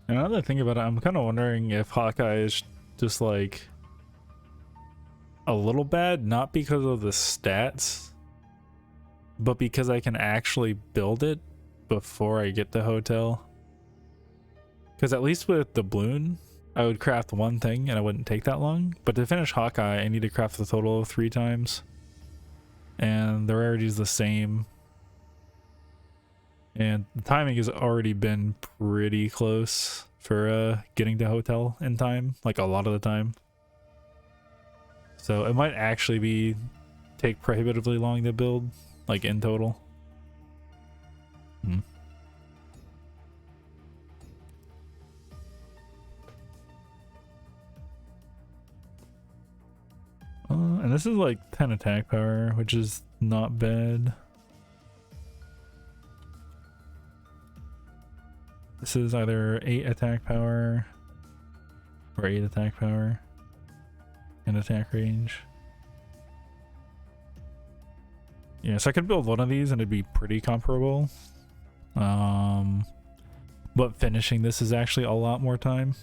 And now that I think about it, I'm kind of wondering if Hawkeye is just like a little bad, not because of the stats, but because I can actually build it before I get the hotel. Because at least with the balloon, I would craft one thing and it wouldn't take that long. But to finish Hawkeye, I need to craft a total of 3 times. And the rarity is the same. And the timing has already been pretty close for getting to hotel in time, like a lot of the time. So it might actually take prohibitively long to build, like in total. Hmm. And this is like 10 attack power, which is not bad. This is either 8 attack power or 8 attack power and attack range. Yeah, so I could build one of these and it'd be pretty comparable. But finishing this is actually a lot more time.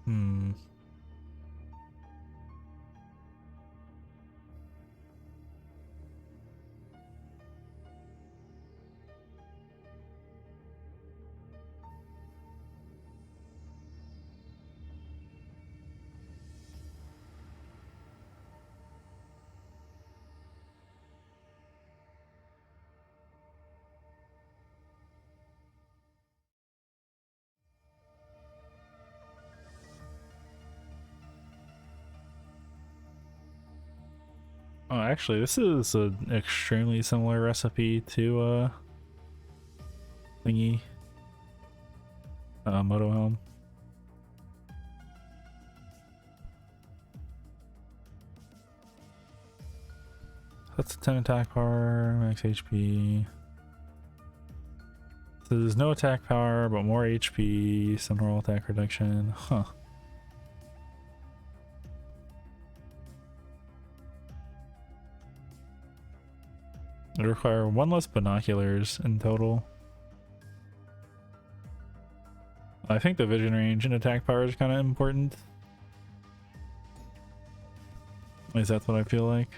Hmm. Oh, actually, this is an extremely similar recipe to thingy, Moto Helm. That's 10 attack power, max HP. So there's no attack power, but more HP, some normal attack reduction. Huh. It require 1 less binoculars in total. I think the vision range and attack power is kind of important. At least that's what I feel like.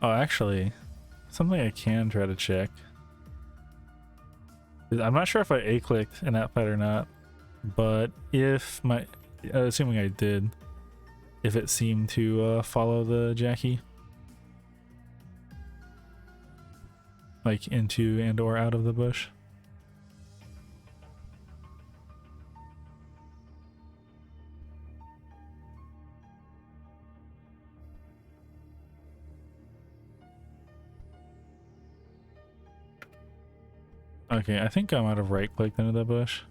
Oh, actually, something I can try to check. I'm not sure if I A-clicked in that fight or not, but if my, assuming I did, if it seemed to follow the Jackie, like into and or out of the bush. Okay, I think I might have right-clicked into the bush.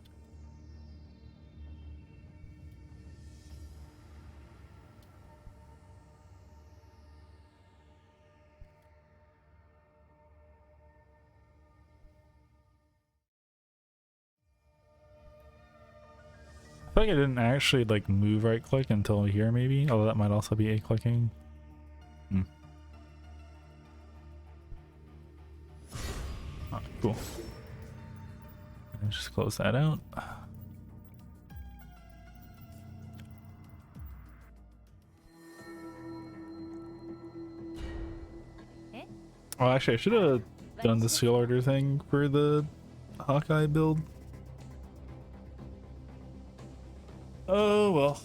I feel like I didn't actually like move right click until here maybe, although that might also be A clicking. Oh, cool. And just close that out. Oh, actually, I should have done the seal order thing for the Hawkeye build. Oh well.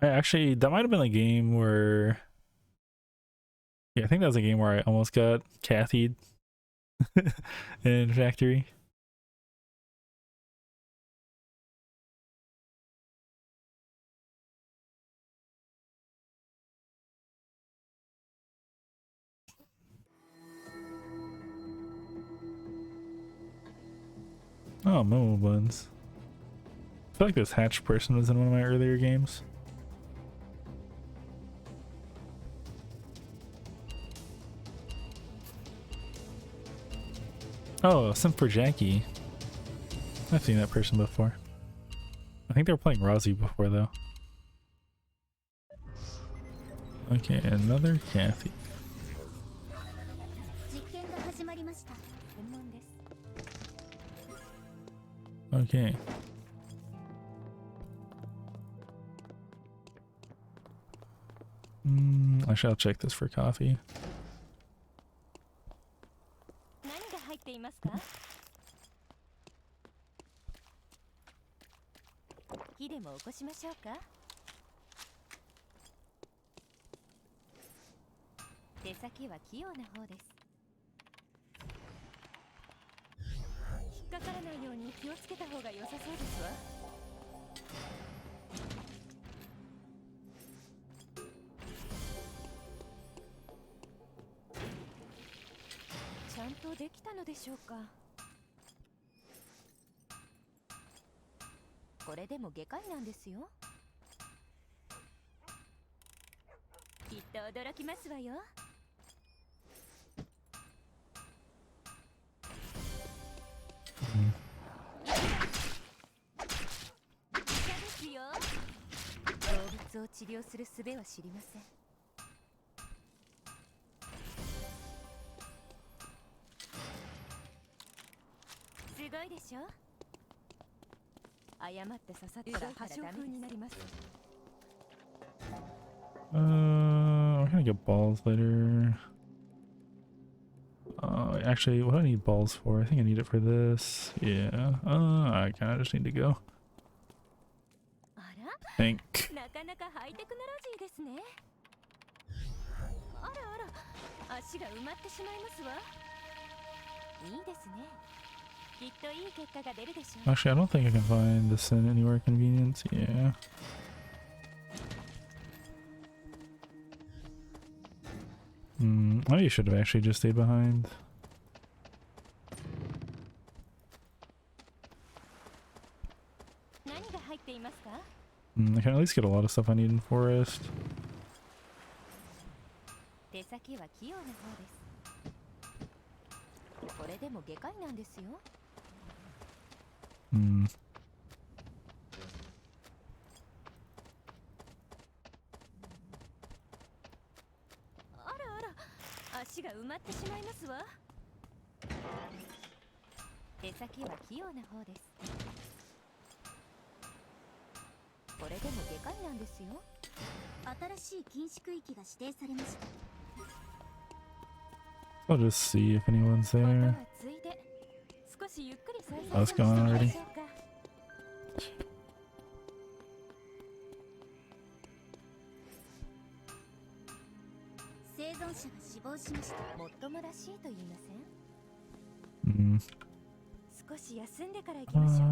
Actually, that might have been a game where, yeah, I think that was a game where I almost got Kathy'd in Factory. Oh, Momo Buns. I feel like this hatched person was in one of my earlier games. Oh, Simp for Jackie. I've seen that person before. I think they were playing Rozzy before though. Okay, another Kathy. 実験が始まりました。 Okay. I shall check this for coffee. 何が入っていますか？火でも起こしましょうか？手先は器用な方です。引っかからないように気をつけた方が良さそうですわ。ちゃんとできたのでしょうか。これでも外科医なんですよ。きっと驚きますわよ。ですよ。動物を治療する術は知りません。すごいでしょ。誤って刺さったら破傷風になります。I'm gonna get balls later. Actually, what do I need balls for? I think I need it for this. Yeah. I kind of just need to go. あら、 Think. なかなかハイテクノロジーですね。あらあら、足が埋まってしまいますわ。いいですね。きっといい結果が出るでしょう。 Actually, I don't think I can find this in anywhere convenience. Yeah. Maybe you should have actually just stayed behind. 何が入っていますか？ I can at least get a lot of stuff I need in forest. 手先は器用な方です。これでも外科医なんですよ。あらあら、足が埋まってしまいますわ。手先は器用な方です。これでも外科医なんですよ。新しい禁止区域が指定されました。 I'll just see if anyone's 音 there. はついで、少しゆっくり再 Oh, it's 生 gone してみ already. ましょうか。生存者が死死亡しました。もっともらしいと言いません？ Hmm. 少し休んでから行きましょうか。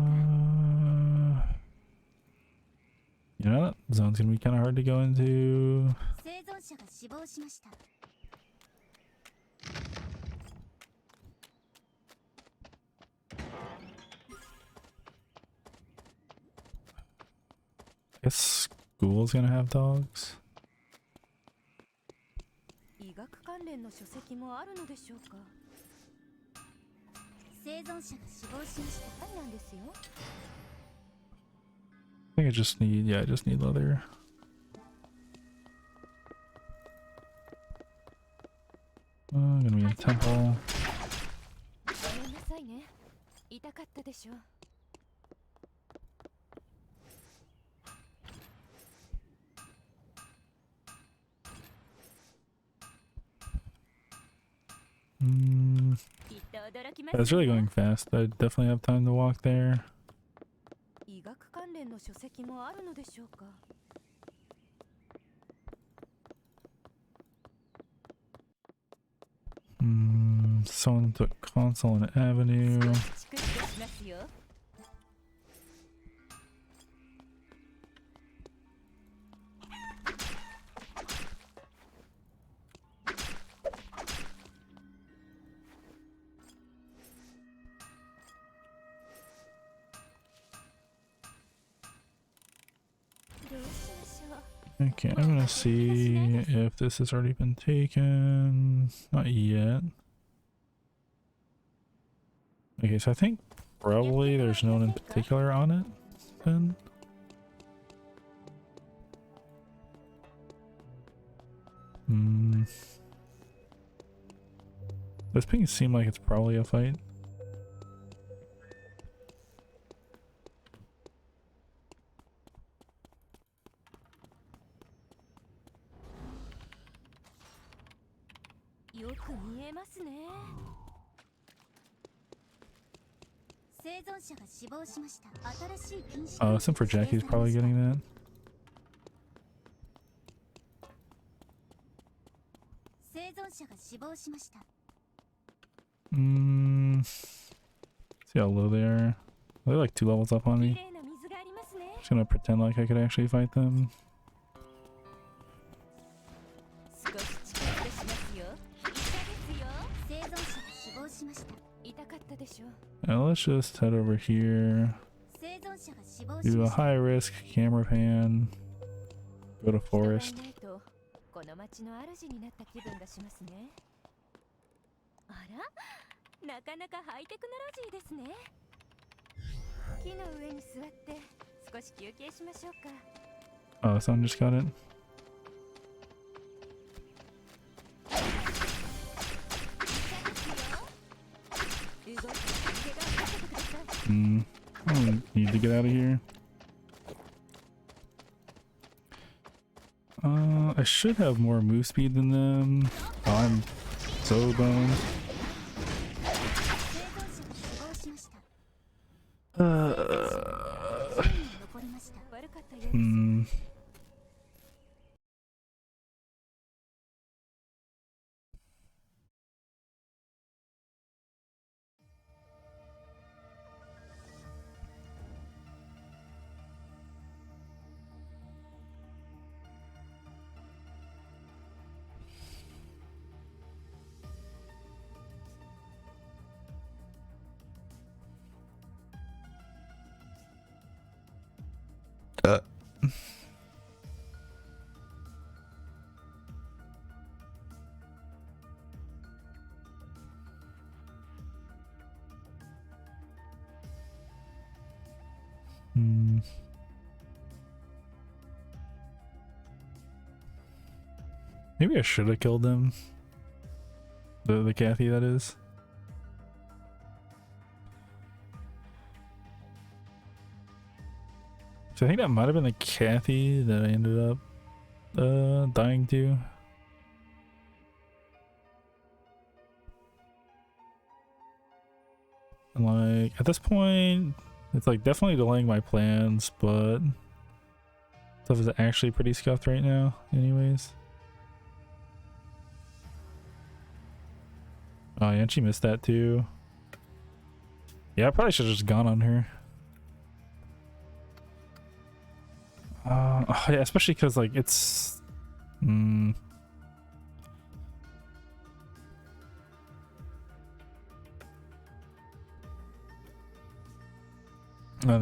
You know, that zone's gonna be kind of hard to go into. 生存者が死亡しました。 I guess school's gonna have dogs. 医学関連の書籍もあるのでしょうか。生存者が死亡しました。はい、なんですよ。I think I just need, yeah, I just need leather. Gonna be in a temple. ごめんなさいね。痛かったでしょう。きっと驚きます It's really going fast. I definitely have time to walk there. 医学関連の書籍もあるのでしょうか。Someone took console on Avenue. 少しチクッとしますよ。どうしましょう。 Okay, I'm gonna see if this has already been taken. Not yet. Okay, so I think probably there's no one in particular on it then. This ping seemed like it's probably a fight.よく見えますね。 生存者が死亡しました。新しい禁止 Except for Jackie's probably getting that. 生存者が死亡しました。 See how low they are. They're like 2 levels up on 綺 me. 麗な水がありますね。 Just gonna pretend like I could actually fight them. 少しチクッとしますよ。痛ですよ。生存者が死亡しました。 痛かったでしょう。 Now let's just head over here. 生存者が死亡し Do ま a した。 high risk camera pan. Go to 人がい forest. ないとこの町の主になった気分がしますね。あら、なかなかハイテクノロジーですね。木の上に座って少し休憩しましょうか。 Oh, someone just got it. 動いて怪我をさせてください。 I don't need to get out of here. I should have more move speed than them. Oh, I'm so boned. 生存者が死亡しました。残りました。悪かったようです。 Maybe I should have killed them. The Kathy, that is. So I think that might have been the Kathy that I ended up dying to. And like at this point, it's like definitely delaying my plans, but stuff is actually pretty scuffed right now anyways. Oh yeah, and she missed that too. Yeah, I probably should have just gone on her. Oh yeah, especially because like it's. And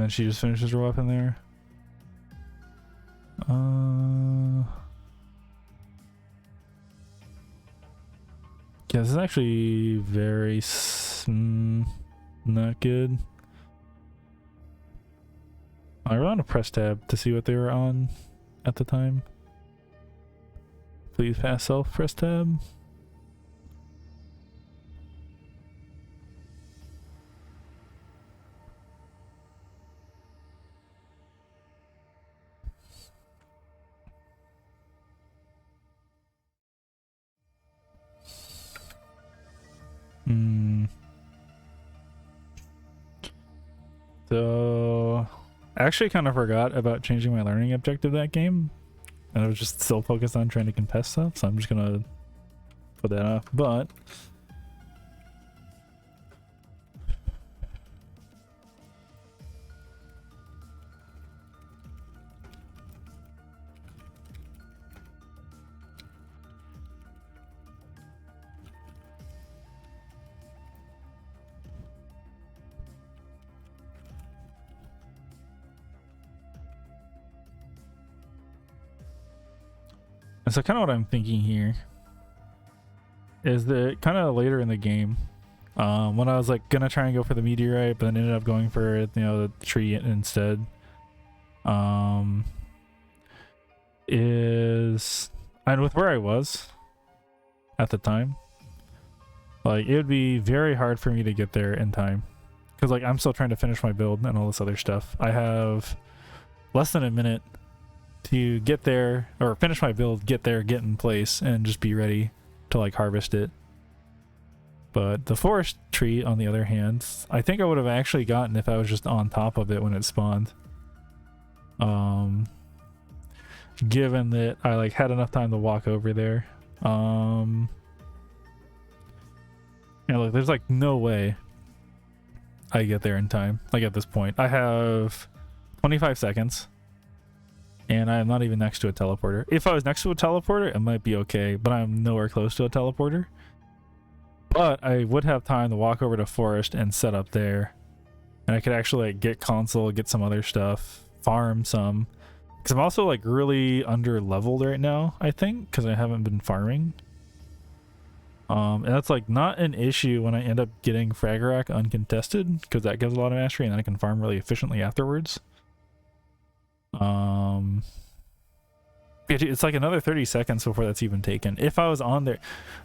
then she just finishes her weapon there. Yeah, this is actually very not good. I really want to press tab to see what they were on at the time. Please pass self, press tab. So I actually kind of forgot about changing my learning objective that game. And I was just still focused on trying to contest stuff, so I'm just gonna put that off. But so kind of what I'm thinking here is that kind of later in the game, when I was like gonna try and go for the meteorite, but then ended up going for the tree instead. And with where I was at the time, like it would be very hard for me to get there in time, because like I'm still trying to finish my build and all this other stuff. I have less than a minute to get there or finish my build, get there, get in place, and just be ready to like harvest it. But the forest tree, on the other hand, I think I would have actually gotten if I was just on top of it when it spawned. Given that I like had enough time to walk over there. Look, there's like no way I get there in time. Like at this point, I have 25 seconds. And I am not even next to a teleporter. If I was next to a teleporter, it might be okay, but I'm nowhere close to a teleporter. But I would have time to walk over to forest and set up there. And I could actually like get console, get some other stuff, farm some. Because I'm also like really under leveled right now, I think, because I haven't been farming. And that's like not an issue when I end up getting Fragarack uncontested, because that gives a lot of mastery and then I can farm really efficiently afterwards. It's like another 30 seconds before that's even taken. If I was on there,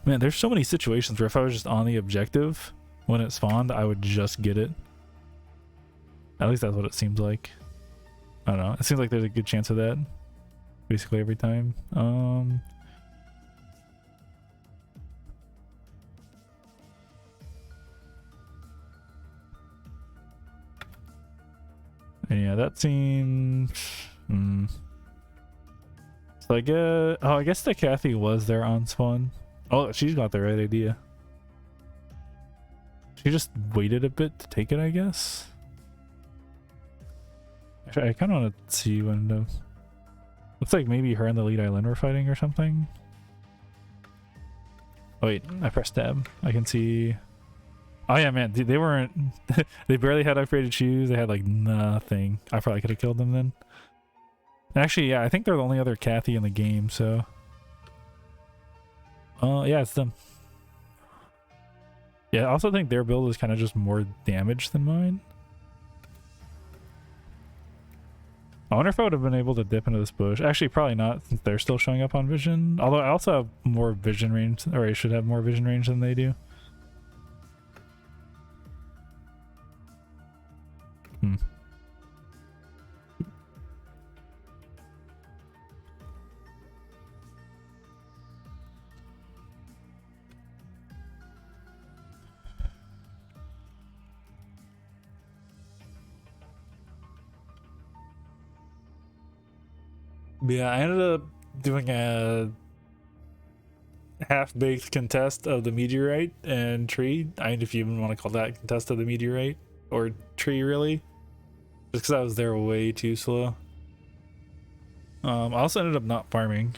man, there's so many situations where if I was just on the objective when it spawned, I would just get it. At least that's what it seems like. I don't know. It seems like there's a good chance of that basically every time. Yeah, that seems. So I guess. Oh, I guess the Kathy was there on spawn. Oh, she's got the right idea. She just waited a bit to take it, I guess. Actually, I kind of want to see when. Looks like maybe her and the lead island were fighting or something. Oh wait, I pressed tab. I can see. Oh yeah, man, they weren't. They barely had upgraded shoes. They had like nothing. I probably could have killed them then. Actually, yeah, I think they're the only other Kathy in the game. So, yeah, it's them. Yeah, I also think their build is kind of just more damage than mine. I wonder if I would have been able to dip into this bush. Actually, probably not, since they're still showing up on vision. Although I also have more vision range, or I should have more vision range than they do. Yeah, I ended up doing a half-baked contest of the meteorite and tree. I mean, if you even want to call that contest of the meteorite or tree, really. Just because I was there way too slow. I also ended up not farming.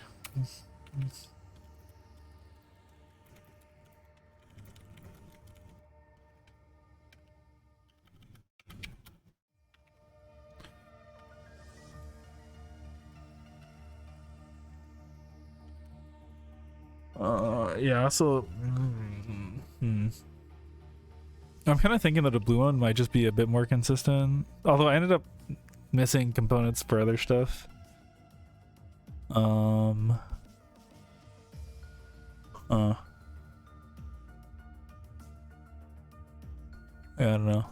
Yeah, so I'm kind of thinking that a blue one might just be a bit more consistent. Although I ended up missing components for other stuff. Yeah, I don't know.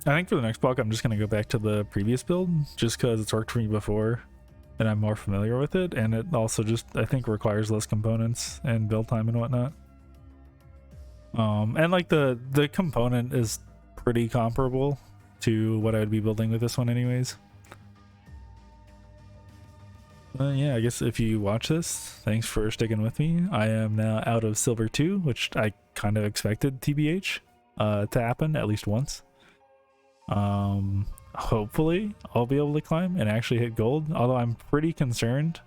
I think for the next block, I'm just gonna go back to the previous build, just because it's worked for me before, and I'm more familiar with it, and it also just, I think, requires less components and build time and whatnot. And like the component is pretty comparable to what I would be building with this one anyways. Yeah, I guess if you watch this, thanks for sticking with me. I am now out of silver 2, which I kind of expected TBH to happen at least once. Hopefully I'll be able to climb and actually hit gold, although I'm pretty concerned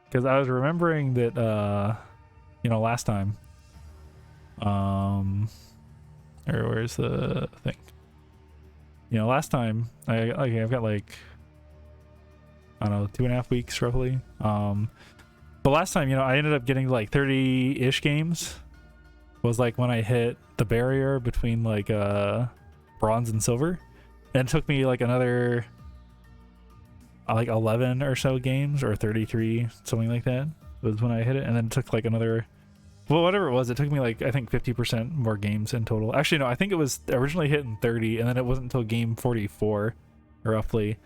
because I was remembering that you know, last time or where's the thing, you know, last time I've got like, I don't know, 2.5 weeks roughly. But last time, you know, I ended up getting like 30-ish games was like when I hit the barrier between like bronze and silver, and it took me like another like 11 or so games, or 33, something like that was when I hit it, and then it took like another, well, whatever it was, it took me like, I think 50% more games in total. Actually no, I think it was originally hit in 30, and then it wasn't until game 44 roughly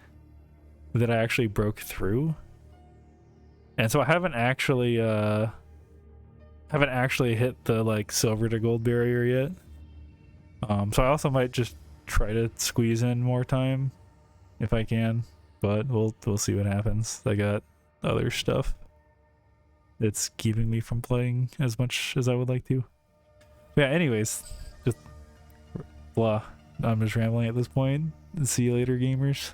that I actually broke through. And so I haven't actually hit the like silver to gold barrier yet. So I also might just try to squeeze in more time if I can, but we'll see what happens. I got other stuff that's keeping me from playing as much as I would like to. Yeah, anyways, just blah. I'm just rambling at this point. See you later, gamers.